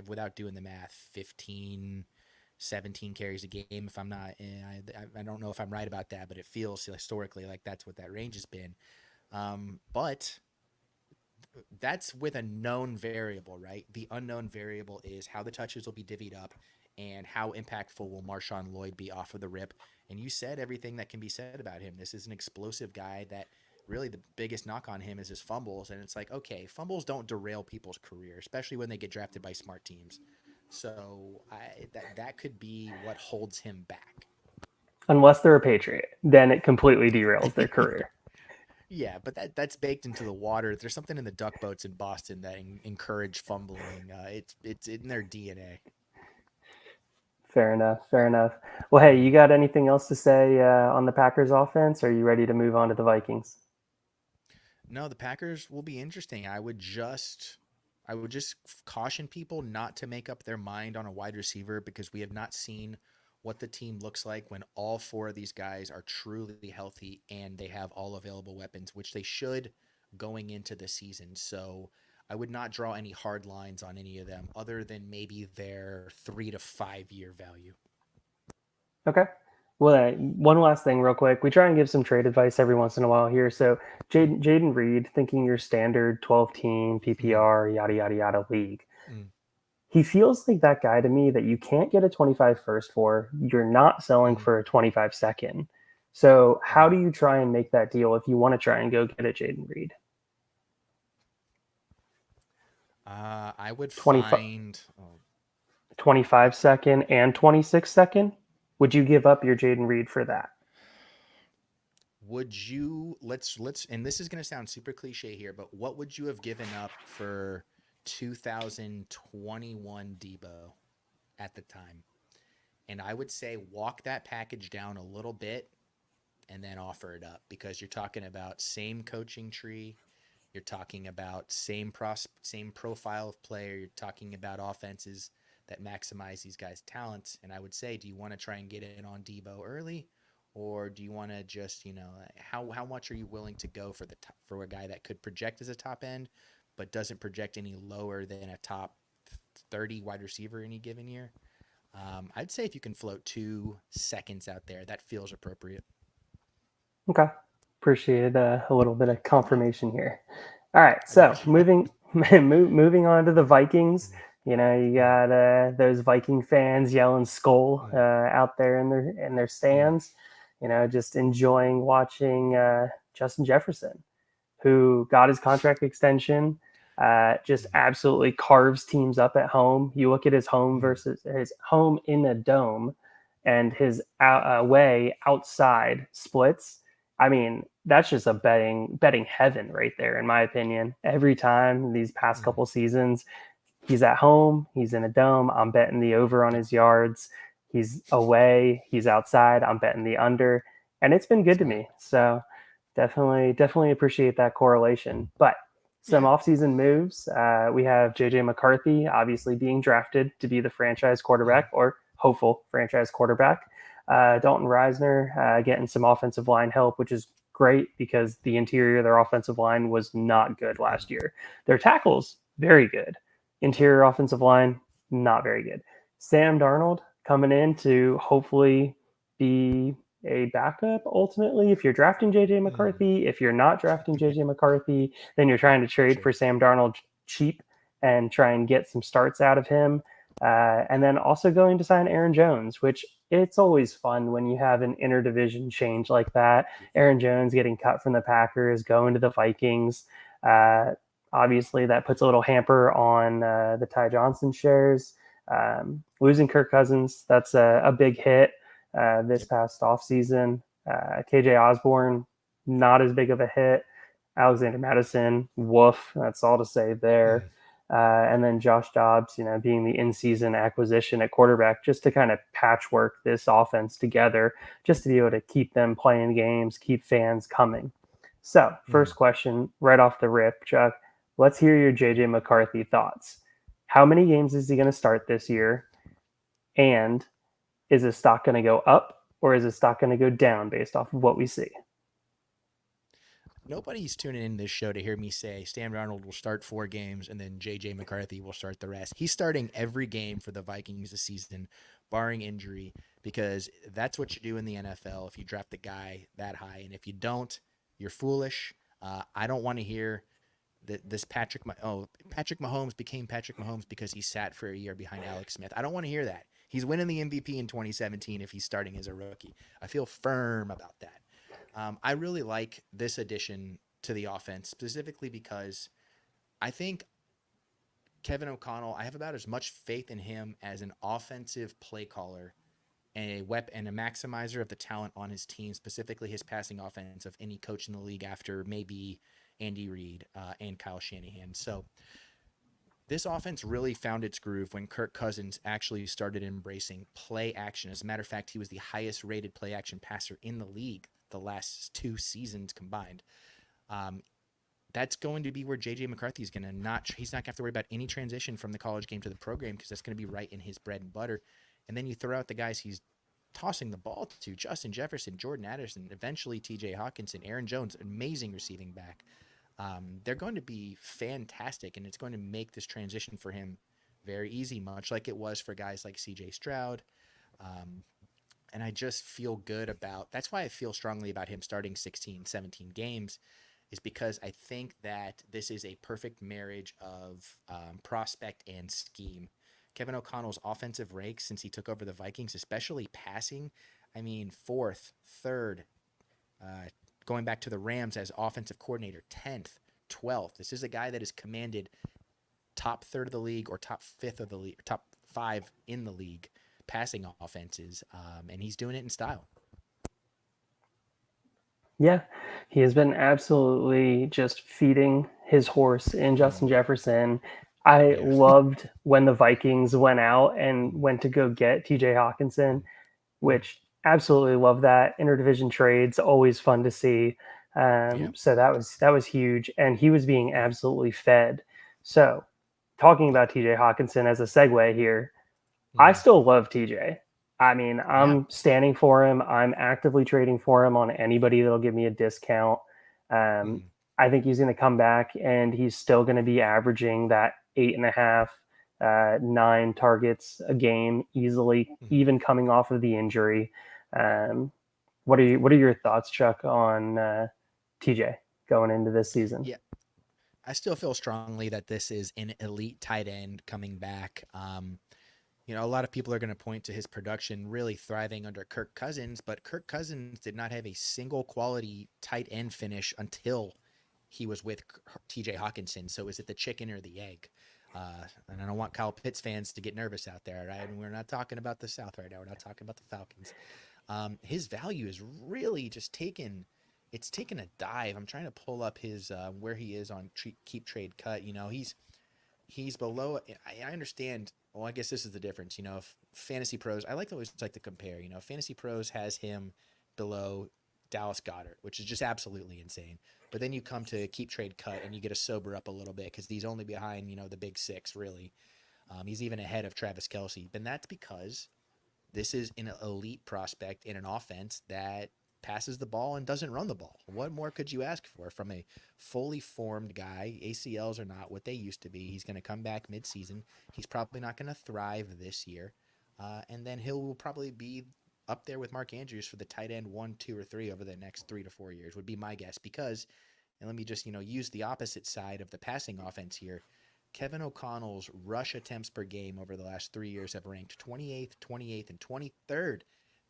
without doing the math, 15, 17 carries a game. If I'm not, I don't know if I'm right about that, but it feels historically like that's what that range has been. But that's with a known variable, right? The unknown variable is how the touches will be divvied up and how impactful will Marshawn Lloyd be off of the rip. And you said everything that can be said about him. This is an explosive guy that really the biggest knock on him is his fumbles. And it's like, okay, fumbles don't derail people's career, especially when they get drafted by smart teams. So that could be what holds him back. Unless they're a Patriot, then it completely derails their career. Yeah, but that's baked into the water. There's something in the duck boats in Boston that encourage fumbling. It's in their DNA. Fair enough. Well, hey, you got anything else to say on the Packers offense? Or are you ready to move on to the Vikings? No, the Packers will be interesting. I would just caution people not to make up their mind on a wide receiver, because we have not seen what the team looks like when all four of these guys are truly healthy and they have all available weapons, which they should going into the season. So I would not draw any hard lines on any of them other than maybe their 3 to 5 year value. Okay. Well, one last thing real quick. We try and give some trade advice every once in a while here. So Jaden Reed, thinking your standard 12-team PPR, yada, yada, yada league. He feels like that guy to me that you can't get a 25 first for. You're not selling for a 25 second. So how do you try and make that deal if you want to try and go get a Jaden Reed? I would find 25 second and 26 second. Would you give up your Jaden Reed for that? Would you let's and this is going to sound super cliche here, but what would you have given up for 2021 Debo at the time? And I would say walk that package down a little bit and then offer it up, because you're talking about same coaching tree. You're talking about same profile of player. You're talking about offenses that maximize these guys' talents. And I would say, do you want to try and get in on Debo early, or do you want to just, how much are you willing to go for a guy that could project as a top end, but doesn't project any lower than a top 30 wide receiver any given year? I'd say if you can float 2 seconds out there, that feels appropriate. Okay. Appreciate a little bit of confirmation here. All right. So moving on to the Vikings. You got those Viking fans yelling "Skull" out there in their stands. Just enjoying watching Justin Jefferson, who got his contract extension, just absolutely carves teams up at home. You look at his home versus his home in a dome and his away outside splits. I mean, that's just a betting heaven right there, in my opinion. Every time these past couple seasons, he's at home, he's in a dome, I'm betting the over on his yards. He's away, he's outside, I'm betting the under. And it's been good to me. So definitely appreciate that correlation. But Some Yeah. offseason moves. We have JJ McCarthy obviously being drafted to be the franchise quarterback or hopeful franchise quarterback. Dalton Reisner getting some offensive line help, which is great because the interior of their offensive line was not good last year. Their tackles, very good. Interior offensive line, not very good. Sam Darnold coming in to hopefully be a backup ultimately. If you're drafting JJ McCarthy, if you're not drafting JJ McCarthy, then you're trying to trade for Sam Darnold cheap and try and get some starts out of him. And then also going to sign Aaron Jones, which it's always fun when you have an interdivision change like that. Aaron Jones getting cut from the Packers, going to the Vikings. Obviously, that puts a little hamper on the Ty Johnson shares. Losing Kirk Cousins, that's a big hit this past offseason. KJ Osborne, not as big of a hit. Alexander Madison, woof. That's all to say there. And then Josh Dobbs, being the in-season acquisition at quarterback, just to kind of patchwork this offense together, just to be able to keep them playing games, keep fans coming. So, first question, right off the rip, Chuck, let's hear your JJ McCarthy thoughts. How many games is he going to start this year? And is his stock going to go up or is his stock going to go down based off of what we see? Nobody's tuning in this show to hear me say Sam Darnold will start 4 games and then JJ McCarthy will start the rest. He's starting every game for the Vikings this season, barring injury, because that's what you do in the NFL if you draft the guy that high. And if you don't, you're foolish. I don't want to hear that this Patrick Mahomes became Patrick Mahomes because he sat for a year behind Alex Smith. I don't want to hear that. He's winning the MVP in 2017 if he's starting as a rookie. I feel firm about that. I really like this addition to the offense, specifically because I think Kevin O'Connell, I have about as much faith in him as an offensive play caller and a maximizer of the talent on his team, specifically his passing offense, of any coach in the league after maybe Andy Reid and Kyle Shanahan. So this offense really found its groove when Kirk Cousins actually started embracing play action. As a matter of fact, he was the highest rated play action passer in the league the last 2 seasons combined. That's going to be where JJ McCarthy is going to he's not going to have to worry about any transition from the college game to the pro game because that's going to be right in his bread and butter. And then you throw out the guys he's tossing the ball to: Justin Jefferson, Jordan Addison, eventually TJ Hawkinson, Aaron Jones, amazing receiving back. They're going to be fantastic, and it's going to make this transition for him very easy, much like it was for guys like CJ Stroud. And I just feel good about, that's why I feel strongly about him starting 16, 17 games, is because I think that this is a perfect marriage of prospect and scheme. Kevin O'Connell's offensive ranks since he took over the Vikings, especially passing, I mean, 4th, 3rd, going back to the Rams as offensive coordinator, 10th, 12th. This is a guy that is commanded top 3rd of the league or top 5th of the league, top 5 in the league passing offenses, and he's doing it in style. Yeah, he has been absolutely just feeding his horse in Justin Jefferson. I loved when the Vikings went out and went to go get TJ Hawkinson, which absolutely love that. Interdivision trades, always fun to see. So that was huge, and he was being absolutely fed. So talking about TJ Hawkinson as a segue here, I still love TJ. I mean, I'm standing for him. I'm actively trading for him on anybody that'll give me a discount. I think he's going to come back and he's still going to be averaging that 8.5, 9 targets a game easily, even coming off of the injury. What are your thoughts, Chuck, on TJ going into this season? Yeah, I still feel strongly that this is an elite tight end coming back. A lot of people are going to point to his production really thriving under Kirk Cousins, but Kirk Cousins did not have a single quality tight end finish until he was with TJ Hawkinson. So is it the chicken or the egg? And I don't want Kyle Pitts fans to get nervous out there, right? And we're not talking about the South right now. We're not talking about the Falcons. His value is really just taken a dive. I'm trying to pull up his where he is on keep trade cut. He's below. I understand. Well, I guess this is the difference. If Fantasy Pros, I always like to compare. Fantasy Pros has him below Dallas Goedert, which is just absolutely insane. But then you come to keep trade cut and you get to sober up a little bit because he's only behind, the big six, really. He's even ahead of Travis Kelce. And that's because this is an elite prospect in an offense that passes the ball and doesn't run the ball. What more could you ask for from a fully formed guy? ACLs are not what they used to be. He's going to come back midseason. He's probably not going to thrive this year. And then he'll probably be up there with Mark Andrews for the tight end 1, 2, or 3 over the next 3 to 4 years would be my guess. Because, and let me just, use the opposite side of the passing offense here. Kevin O'Connell's rush attempts per game over the last 3 years have ranked 28th, 28th, and 23rd.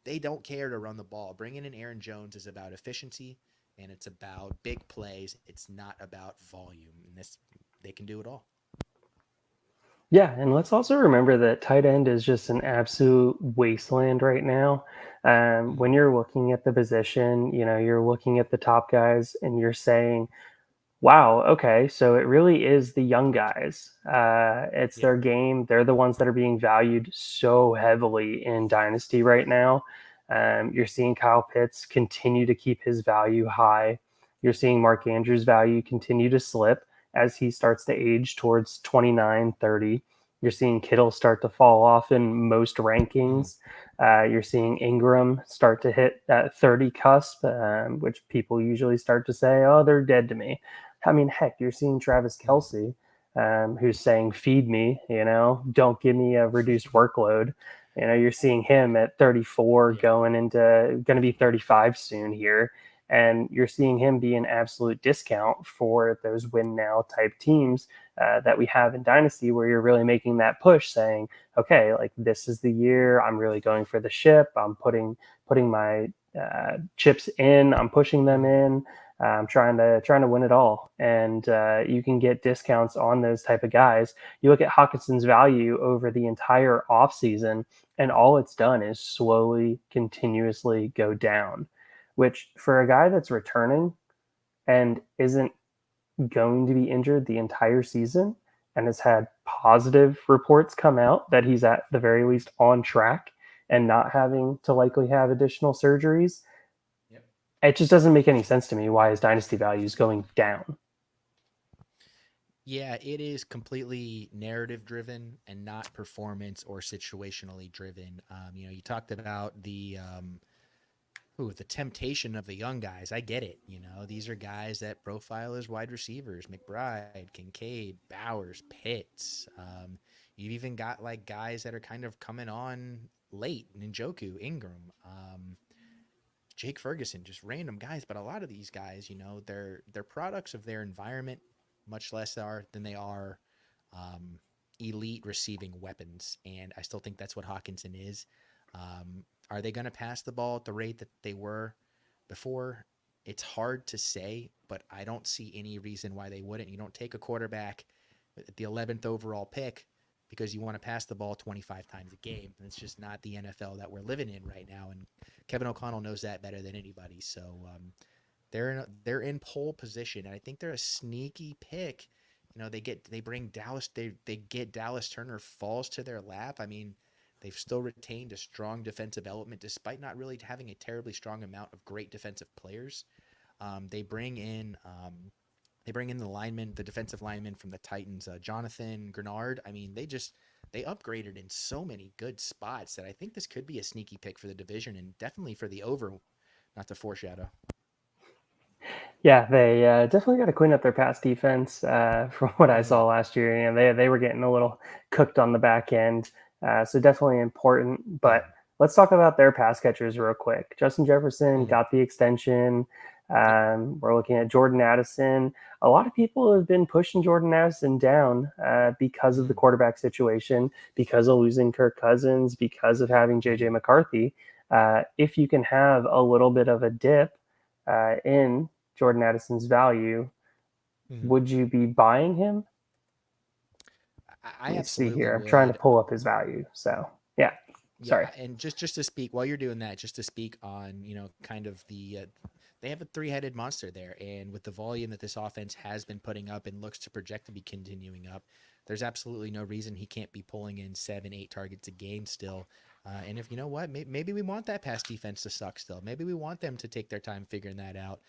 They don't care to run the ball. Bringing in Aaron Jones is about efficiency, and it's about big plays. It's not about volume. And they can do it all. Yeah, and let's also remember that tight end is just an absolute wasteland right now. When you're looking at the position, you're looking at the top guys and you're saying, wow, okay, so it really is the young guys. It's their game. They're the ones that are being valued so heavily in Dynasty right now. You're seeing Kyle Pitts continue to keep his value high. You're seeing Mark Andrews' value continue to slip as he starts to age towards 29, 30. You're seeing Kittle start to fall off in most rankings. You're seeing Ingram start to hit that 30 cusp, which people usually start to say, oh, they're dead to me. I mean, heck, you're seeing Travis Kelce, who's saying, feed me, don't give me a reduced workload. You're seeing him at 34 going to be 35 soon here. And you're seeing him be an absolute discount for those win now type teams that we have in Dynasty, where you're really making that push saying, okay, like this is the year I'm really going for the ship. I'm putting my chips in, I'm pushing them in. I'm trying to win it all, and you can get discounts on those type of guys. You look at Hawkinson's value over the entire offseason, and all it's done is slowly, continuously go down, which for a guy that's returning and isn't going to be injured the entire season and has had positive reports come out that he's at the very least on track and not having to likely have additional surgeries. It just doesn't make any sense to me why his dynasty value is going down. Yeah, it is completely narrative driven and not performance or situationally driven. You talked about the temptation of the young guys. I get it. These are guys that profile as wide receivers: McBride, Kincaid, Bowers, Pitts. You've even got like guys that are kind of coming on late: Njoku, Ingram. Jake Ferguson, just random guys. But a lot of these guys, they're products of their environment, much less than they are elite receiving weapons. And I still think that's what Hawkinson is. Are they going to pass the ball at the rate that they were before? It's hard to say, but I don't see any reason why they wouldn't. You don't take a quarterback at the 11th overall pick because you want to pass the ball 25 times a game. And it's just not the NFL that we're living in right now. And Kevin O'Connell knows that better than anybody. So they're in pole position, and I think they're a sneaky pick. They bring Dallas. They get Dallas Turner, falls to their lap. I mean, they've still retained a strong defensive element despite not really having a terribly strong amount of great defensive players. They bring in the defensive lineman from the Titans, Jonathan Grenard. I mean, they upgraded in so many good spots that I think this could be a sneaky pick for the division and definitely for the over, not to foreshadow. Yeah, they definitely got to clean up their pass defense. From what I saw last year, they were getting a little cooked on the back end, so definitely important. But let's talk about their pass catchers real quick. Justin Jefferson got the extension. We're looking at Jordan Addison. A lot of people have been pushing Jordan Addison down because of the quarterback situation, because of losing Kirk Cousins, because of having JJ McCarthy. If you can have a little bit of a dip in Jordan Addison's value, would you be buying him? I absolutely see here. would. I'm trying to pull up his value. So yeah. Sorry. And just to speak while you're doing that, just to speak on kind of they have a three-headed monster there, and with the volume that this offense has been putting up and looks to project to be continuing up, there's absolutely no reason he can't be pulling in 7-8 targets a game still. And if maybe we want that pass defense to suck still. Maybe we want them to take their time figuring that out.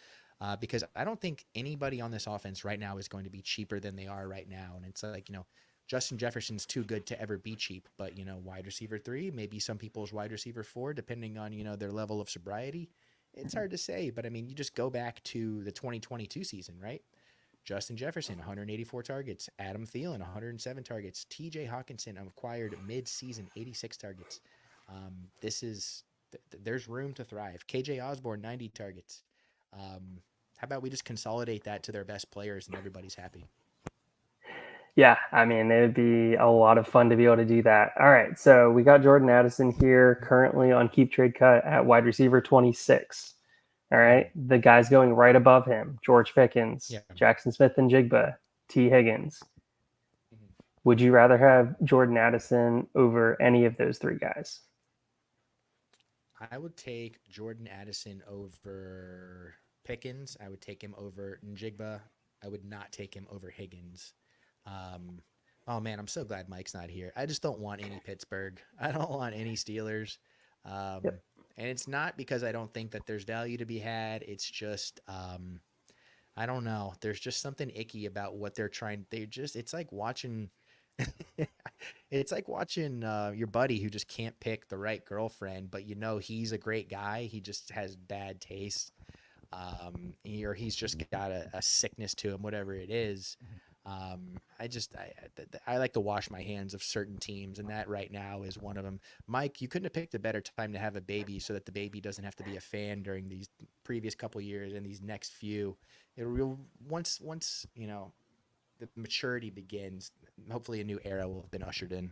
because I don't think anybody on this offense right now is going to be cheaper than they are right now. And it's like, Justin Jefferson's too good to ever be cheap, but wide receiver 3, maybe some people's wide receiver 4, depending on, their level of sobriety. It's hard to say, but I mean, you just go back to the 2022 season, right? Justin Jefferson, 184 targets. Adam Thielen, 107 targets. TJ Hawkinson acquired mid-season, 86 targets. There's room to thrive. KJ Osborne, 90 targets. How about we just consolidate that to their best players and everybody's happy? Yeah, I mean, it would be a lot of fun to be able to do that. All right, so we got Jordan Addison here currently on Keep Trade Cut at wide receiver 26. All right, the guys going right above him: George Pickens, Yeah. Jackson Smith-Njigba, T. Higgins. Mhm. Would you rather have Jordan Addison over any of those 3 guys? I would take Jordan Addison over Pickens. I would take him over Njigba. I would not take him over Higgins. Oh man, I'm so glad Mike's not here. I just don't want any Pittsburgh. I don't want any Steelers. Yep. And it's not because I don't think that there's value to be had. It's just, I don't know. There's just something icky about what they're trying. It's like watching, it's like watching your buddy who just can't pick the right girlfriend, but he's a great guy. He just has bad taste. Or he's just got a sickness to him, whatever it is. I like to wash my hands of certain teams, and that right now is one of them. Mike, you couldn't have picked a better time to have a baby so that the baby doesn't have to be a fan during these previous couple years and these next few. Once the maturity begins, hopefully a new era will have been ushered in.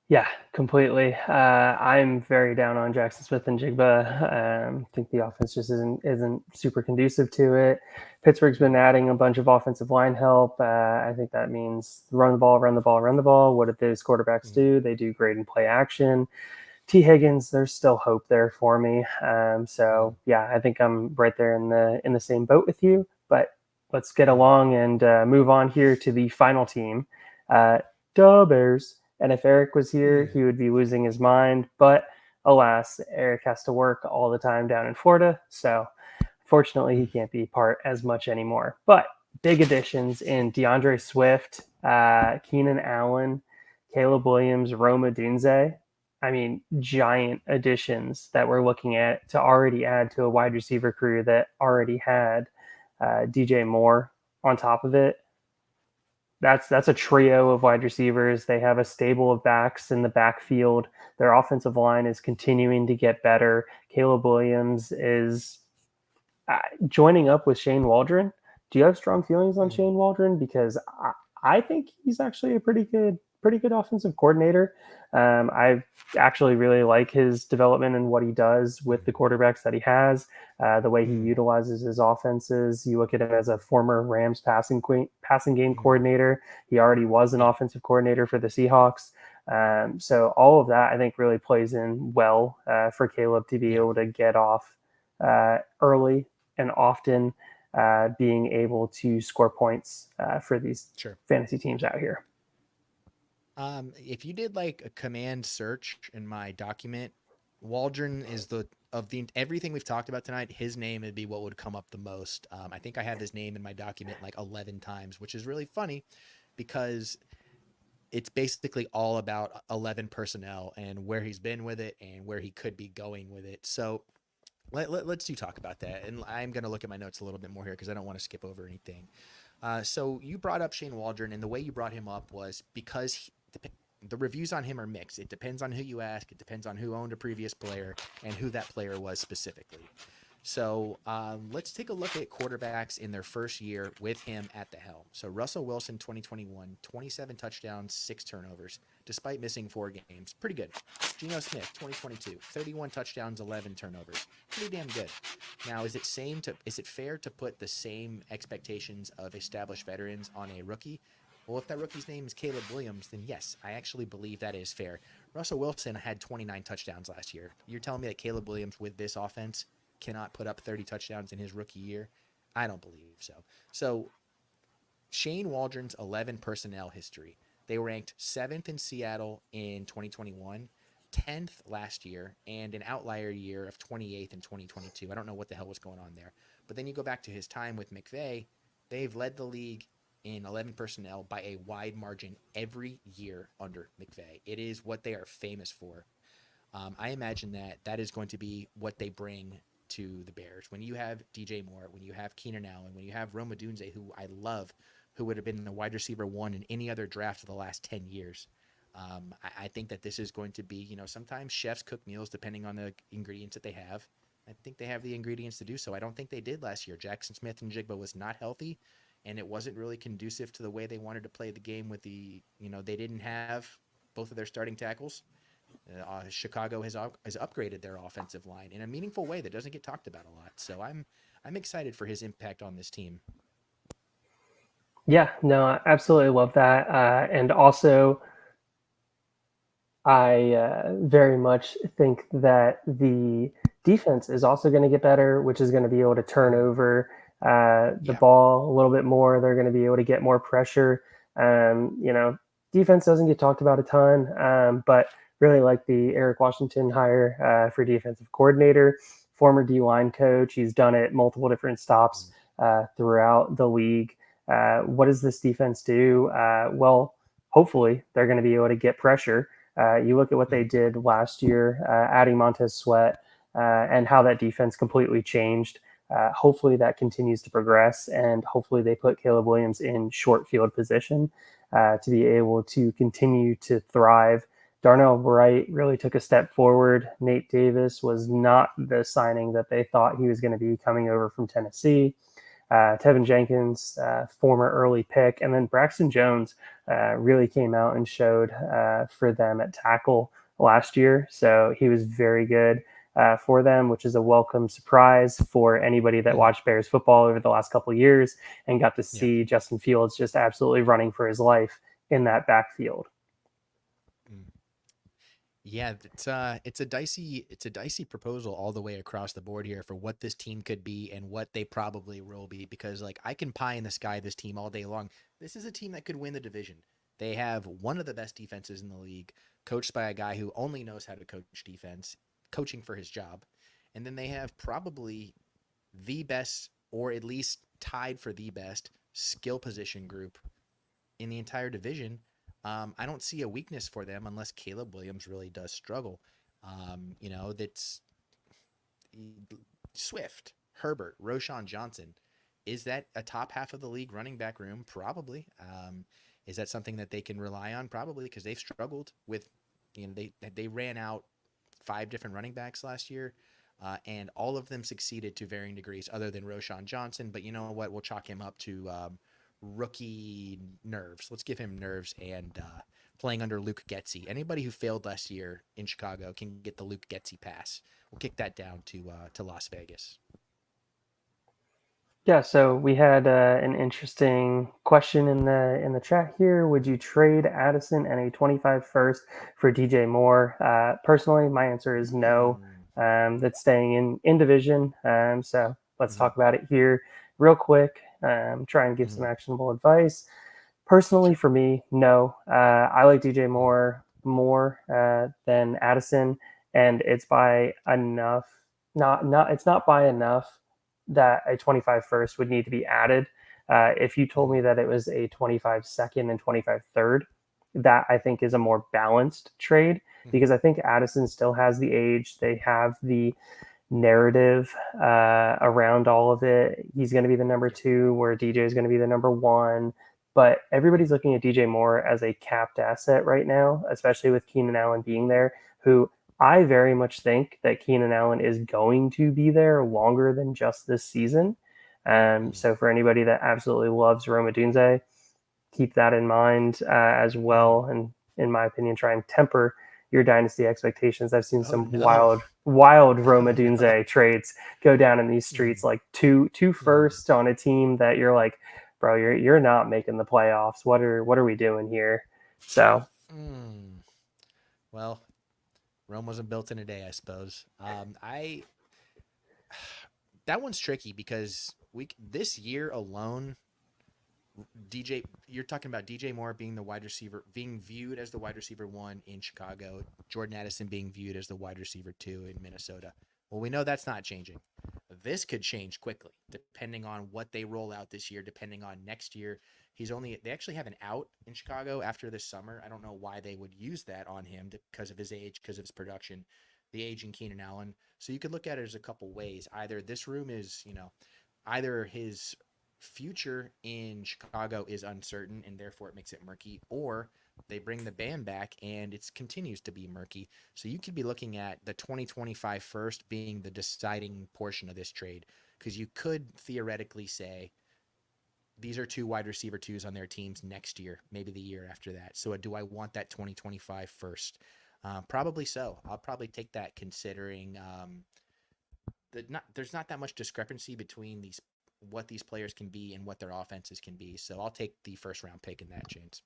Yeah, completely. I'm very down on Jackson Smith-Njigba. I think the offense just isn't super conducive to it. Pittsburgh's been adding a bunch of offensive line help. I think that means run the ball, run the ball, run the ball. What did those quarterbacks do? They do great in play action. T. Higgins, there's still hope there for me. So yeah, I think I'm right there in the same boat with you. But let's get along and move on here to the final team, Bears. And if Eric was here, he would be losing his mind. But alas, Eric has to work all the time down in Florida. So fortunately, he can't be part as much anymore. But big additions in DeAndre Swift, Keenan Allen, Caleb Williams, Roma Dunze. I mean, giant additions that we're looking at to already add to a wide receiver crew that already had DJ Moore on top of it. That's a trio of wide receivers. They have a stable of backs in the backfield. Their offensive line is continuing to get better. Caleb Williams is joining up with Shane Waldron. Do you have strong feelings on Shane Waldron? Because I think he's actually a pretty good offensive coordinator. I actually really like his development and what he does with the quarterbacks that he has, the way he utilizes his offenses. You look at him as a former Rams passing game coordinator. He already was an offensive coordinator for the Seahawks. So all of that, I think, really plays in well for Caleb to be able to get off early and often, being able to score points for these fantasy teams out here. If you did like a command search in my document, Waldron is everything we've talked about tonight, his name would be what would come up the most. I think I have his name in my document like 11 times, which is really funny because it's basically all about 11 personnel and where he's been with it and where he could be going with it. So let's talk about that. And I'm going to look at my notes a little bit more here because I don't want to skip over anything. So you brought up Shane Waldron, and the way you brought him up was because the reviews on him are mixed. It depends on who you ask. It depends on who owned a previous player and who that player was specifically. So let's take a look at quarterbacks in their first year with him at the helm. So Russell Wilson, 2021, 27 touchdowns, 6 turnovers, despite missing 4 games. Pretty good. Geno Smith, 2022, 31 touchdowns, 11 turnovers. Pretty damn good. Now, is it fair to put the same expectations of established veterans on a rookie? Well, if that rookie's name is Caleb Williams, then yes, I actually believe that is fair. Russell Wilson had 29 touchdowns last year. You're telling me that Caleb Williams with this offense cannot put up 30 touchdowns in his rookie year? I don't believe so. So Shane Waldron's 11 personnel history. They were ranked 7th in Seattle in 2021, 10th last year and an outlier year of 28th in 2022. I don't know what the hell was going on there. But then you go back to his time with McVay, they've led the league in 11 personnel by a wide margin every year under McVay. It is what they are famous for. I imagine that is going to be what they bring to the Bears. When you have DJ Moore, when you have Keenan Allen, when you have Rome Odunze, who I love, who would have been the wide receiver one in any other draft of the last 10 years. I think that this is going to be, sometimes chefs cook meals depending on the ingredients that they have. I think they have the ingredients to do so. I don't think they did last year. Jackson Smith and Jigba was not healthy, and it wasn't really conducive to the way they wanted to play the game with they didn't have both of their starting tackles. Chicago has upgraded their offensive line in a meaningful way that doesn't get talked about a lot. So I'm excited for his impact on this team. Yeah, no, I absolutely love that. And also, I very much think that the defense is also going to get better, which is going to be able to turn over the ball a little bit more. They're going to be able to get more pressure. Defense doesn't get talked about a ton, but really like the Eric Washington hire for defensive coordinator, former D-line coach. He's done it multiple different stops throughout the league. What does this defense do? Well, hopefully they're going to be able to get pressure. You look at what they did last year, adding Montez Sweat, and how that defense completely changed. Hopefully that continues to progress, and hopefully they put Caleb Williams in short field position to be able to continue to thrive. Darnell Wright really took a step forward. Nate Davis was not the signing that they thought he was going to be coming over from Tennessee. Tevin Jenkins, former early pick, and then Braxton Jones really came out and showed for them at tackle last year. So he was very good for them, which is a welcome surprise for anybody that watched Bears football over the last couple of years and got to see Justin Fields just absolutely running for his life in that backfield. Yeah, it's a dicey proposal all the way across the board here for what this team could be and what they probably will be, because I can pie in the sky this team all day long. This is a team that could win the division. They have one of the best defenses in the league, coached by a guy who only knows how to coach defense, coaching for his job. And then they have probably the best, or at least tied for the best, skill position group in the entire division. I don't see a weakness for them unless Caleb Williams really does struggle. That's Swift, Herbert, Roschon Johnson. Is that a top half of the league running back room? Probably. Is that something that they can rely on? Probably, because they've struggled with, they ran out 5 different running backs last year, and all of them succeeded to varying degrees other than Roschon Johnson. But you know what? We'll chalk him up to rookie nerves. Let's give him nerves and playing under Luke Getsy. Anybody who failed last year in Chicago can get the Luke Getsy pass. We'll kick that down to Las Vegas. Yeah, so we had an interesting question in the chat here. Would you trade Addison and a 25 first for DJ Moore? Personally, my answer is no. That's staying in division. So let's talk about it here real quick. Try and give some actionable advice. Personally, for me, no. I like DJ Moore more than Addison, and it's by enough. It's not by enough that a 25 first would need to be added. If you told me that it was a 25 second and 25 third, that I think is a more balanced trade, because I think Addison still has the age. They have the narrative around all of it. He's going to be the number 2, where DJ is going to be the number 1. But everybody's looking at DJ Moore as a capped asset right now, especially with Keenan Allen being there, who I very much think that Keenan Allen is going to be there longer than just this season. So for anybody that absolutely loves Rome Odunze, keep that in mind as well. And in my opinion, try and temper your dynasty expectations. I've seen some wild Rome Odunze trades go down in these streets, like two firsts on a team that you're like, bro, you're not making the playoffs. What are we doing here? So, well, Rome wasn't built in a day, I suppose. That one's tricky because this year alone, DJ, you're talking about DJ Moore being the wide receiver, being viewed as the wide receiver 1 in Chicago, Jordan Addison being viewed as the wide receiver 2 in Minnesota. Well, we know that's not changing. This could change quickly depending on what they roll out this year, depending on next year. They actually have an out in Chicago after this summer. I don't know why they would use that on him because of his age, because of his production, the age in Keenan Allen. So you could look at it as a couple ways. Either this room is, either his future in Chicago is uncertain and therefore it makes it murky, or they bring the band back and it continues to be murky. So you could be looking at the 2025 first being the deciding portion of this trade, because you could theoretically say these are 2 wide receiver 2s on their teams next year, maybe the year after that. So do I want that 2025 first? Probably so. I'll probably take that, considering there's not that much discrepancy between what these players can be and what their offenses can be. So I'll take the first round pick in that, James.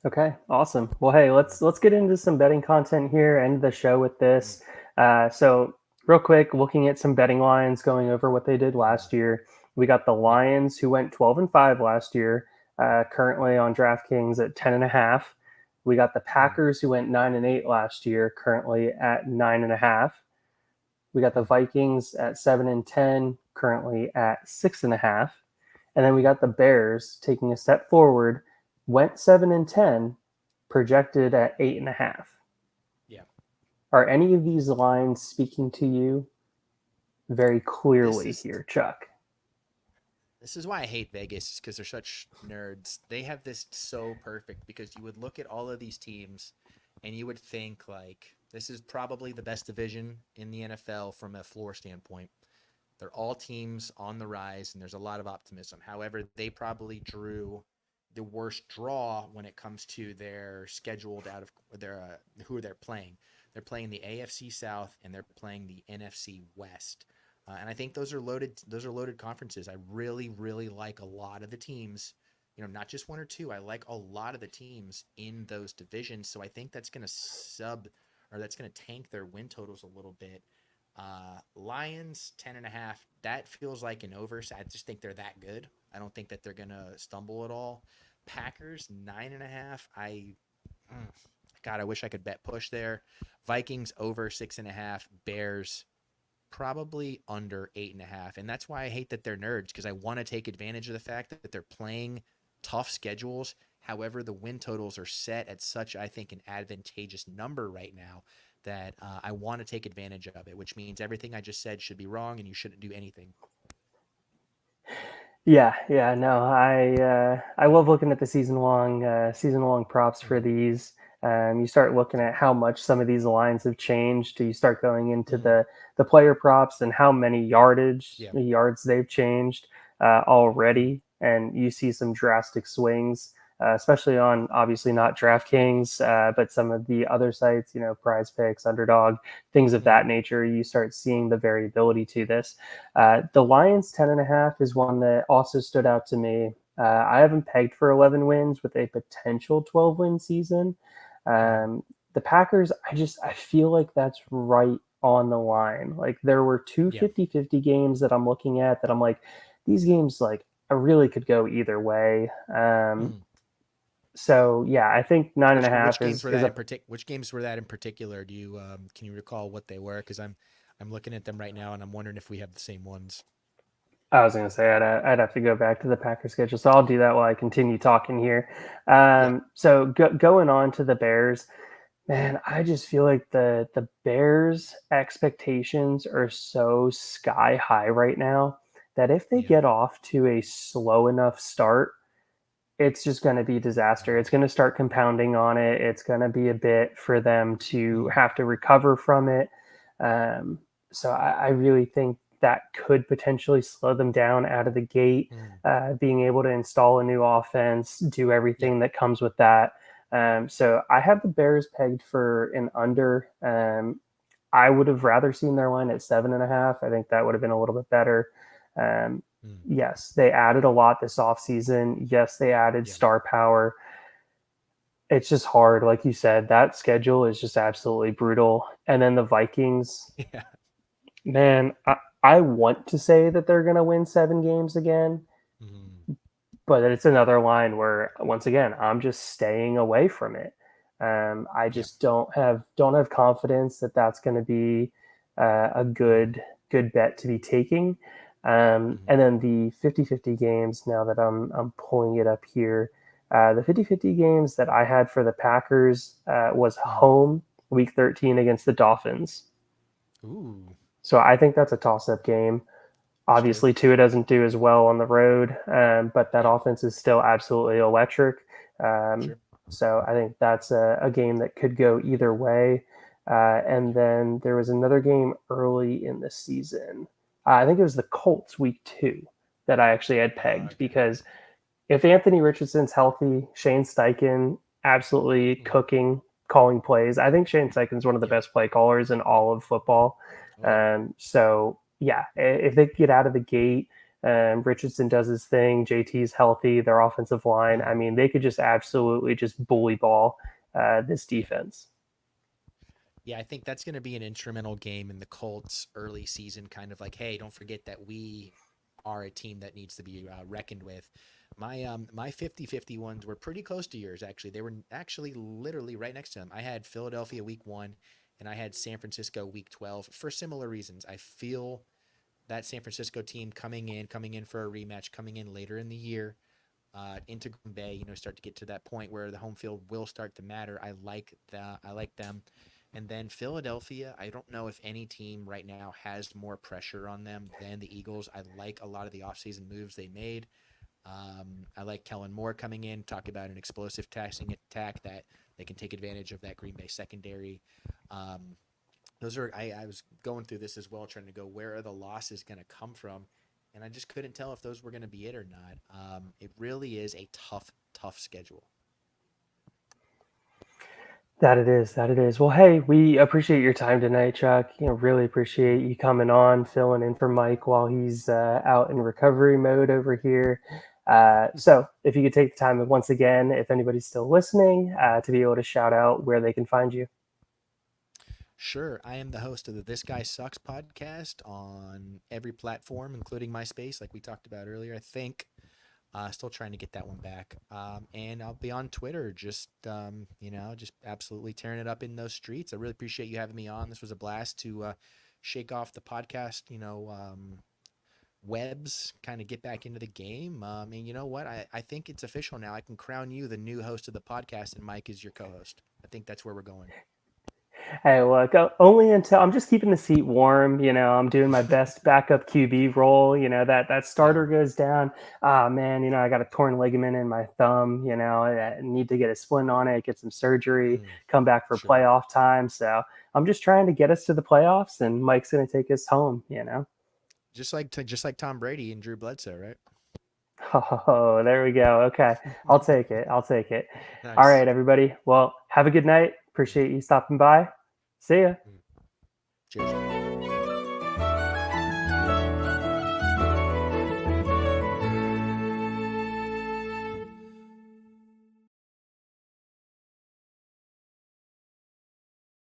Okay, awesome. Well, hey, let's get into some betting content here, end the show with this. So real quick, looking at some betting lines, going over what they did last year. We got the Lions, who went 12-5 last year, currently on DraftKings at 10.5. We got the Packers, who went 9-8 last year, currently at 9.5. We got the Vikings at 7-10, currently at 6.5. And then we got the Bears taking a step forward, went 7-10, projected at 8.5. Yeah. Are any of these lines speaking to you very clearly here, Chuck? This is why I hate Vegas, because they're such nerds. They have this so perfect, because you would look at all of these teams and you would think, like, this is probably the best division in the NFL from a floor standpoint. They're all teams on the rise, and there's a lot of optimism. However, they probably drew the worst draw when it comes to their scheduled out of their who they're playing. They're playing the AFC South and they're playing the NFC West. And I think those are loaded conferences. I really, really like a lot of the teams, not just 1 or 2. I like a lot of the teams in those divisions. So I think that's going to that's going to tank their win totals a little bit. Lions 10.5. That feels like an over. So I just think they're that good. I don't think that they're going to stumble at all. Packers 9.5. God, I wish I could bet push there. Vikings over 6.5. Bears probably under 8.5. And that's why I hate that they're nerds, because I want to take advantage of the fact that they're playing tough schedules. However, the win totals are set at such, I think, an advantageous number right now that I want to take advantage of it, which means everything I just said should be wrong and you shouldn't do anything. Yeah, no, I love looking at the season long props for these. You start looking at how much some of these lines have changed. You start going into the player props and how many yards they've changed already, and you see some drastic swings, especially on obviously not DraftKings, but some of the other sites, Prize Picks, Underdog, things of that nature. You start seeing the variability to this. The Lions 10.5 is one that also stood out to me. I haven't pegged for 11 wins with a potential 12-win season. The Packers, I feel like that's right on the line. Like, there were two 50-50 games that I'm looking at that I'm like, these games, like, I really could go either way. So yeah, I think 9.5 Which games were that in particular? Do you can you recall what they were? Because I'm looking at them right now and I'm wondering if we have the same ones. I was going to say I'd have to go back to the Packers schedule, so I'll do that while I continue talking here. So going on to the Bears, man, I just feel like the Bears' expectations are so sky high right now that if they get off to a slow enough start, it's just going to be a disaster. It's going to start compounding on it. It's going to be a bit for them to have to recover from it. So I really think that could potentially slow them down out of the gate, being able to install a new offense, do everything that comes with that. So I have the Bears pegged for an under. I would have rather seen their line at 7.5. I think that would have been a little bit better. Yes, they added a lot this offseason. Yes, they added star power. It's just hard. Like you said, that schedule is just absolutely brutal. And then the Vikings, man, I want to say that they're going to win 7 games again, but it's another line where once again I'm just staying away from it. I Yeah. just don't have confidence that that's going to be a good bet to be taking. Mhm. And then the 50-50 games. Now that I'm pulling it up here, the 50-50 games that I had for the Packers was Mhm. home week 13 against the Dolphins. Ooh, So I think that's a toss-up game. sure. Obviously, Tua doesn't do as well on the road, but that Yeah, offense is still absolutely electric. Um, sure. so I think that's a game that could go either way. And then there was another game early in the season. I think it was the Colts week 2 that I actually had pegged Okay. because if Anthony Richardson's healthy, Shane Steichen absolutely Mhm. cooking, calling plays. I think Shane Steichen's one of the Yeah. best play callers in all of football. Oh yeah. So yeah, if they get out of the gate, Richardson does his thing, JT's healthy, their offensive line. I Mhm. mean, they could just absolutely just bully ball this defense. Yeah, I think that's going to be an instrumental game in the Colts early season, kind of like, hey, don't forget that we are a team that needs to be reckoned with. My 50-50 ones were pretty close to yours, actually. They were actually literally right next to them. I had Philadelphia week 1 and I had San Francisco week 12 for similar reasons. I feel that San Francisco team coming in for a rematch, coming in later in the year, into Green Bay, start to get to that point where the home field will start to matter. I like them. And then Philadelphia, I don't know if any team right now has more pressure on them than the Eagles. I like a lot of the offseason moves they made. I like Kellen Moore coming in, talk about an explosive passing attack that they can take advantage of that Green Bay secondary. Um, I was going through this as well, trying to go where are the losses going to come from, and I just couldn't tell if those were going to be it or not. It really is a tough schedule. That it is. That it is. Well, hey, we appreciate your time tonight, Chuck. Really appreciate you coming on, filling in for Mike while he's out in recovery mode over here. So, if you could take the time once again, if anybody's still listening, to be able to shout out where they can find you. Sure, I am the host of the This Guy Sucks podcast on every platform, including MySpace, like we talked about earlier. I think still trying to get that one back. And I'll be on Twitter, just absolutely tearing it up in those streets. I really appreciate you having me on. This was a blast to shake off the podcast, webs, kind of get back into the game. And you know what? I think it's official now. I can crown you the new host of the podcast, and Mike is your co-host. I think that's where we're going. Hey, look, only until I'm just keeping the seat warm. I'm doing my best backup QB role. That Yeah. starter goes down. Ah, man, I got a torn ligament in my thumb. I need to get a splint on it, get some surgery, Mm, come back for sure. playoff time. So I'm just trying to get us to the playoffs, and Mike's going to take us home. Just like Tom Brady and Drew Bledsoe, right? Oh, there we go. Okay, I'll take it. I'll take it. All Nice. right, everybody. Well, have a good night. Appreciate you stopping by. See ya. Mm. Cheers.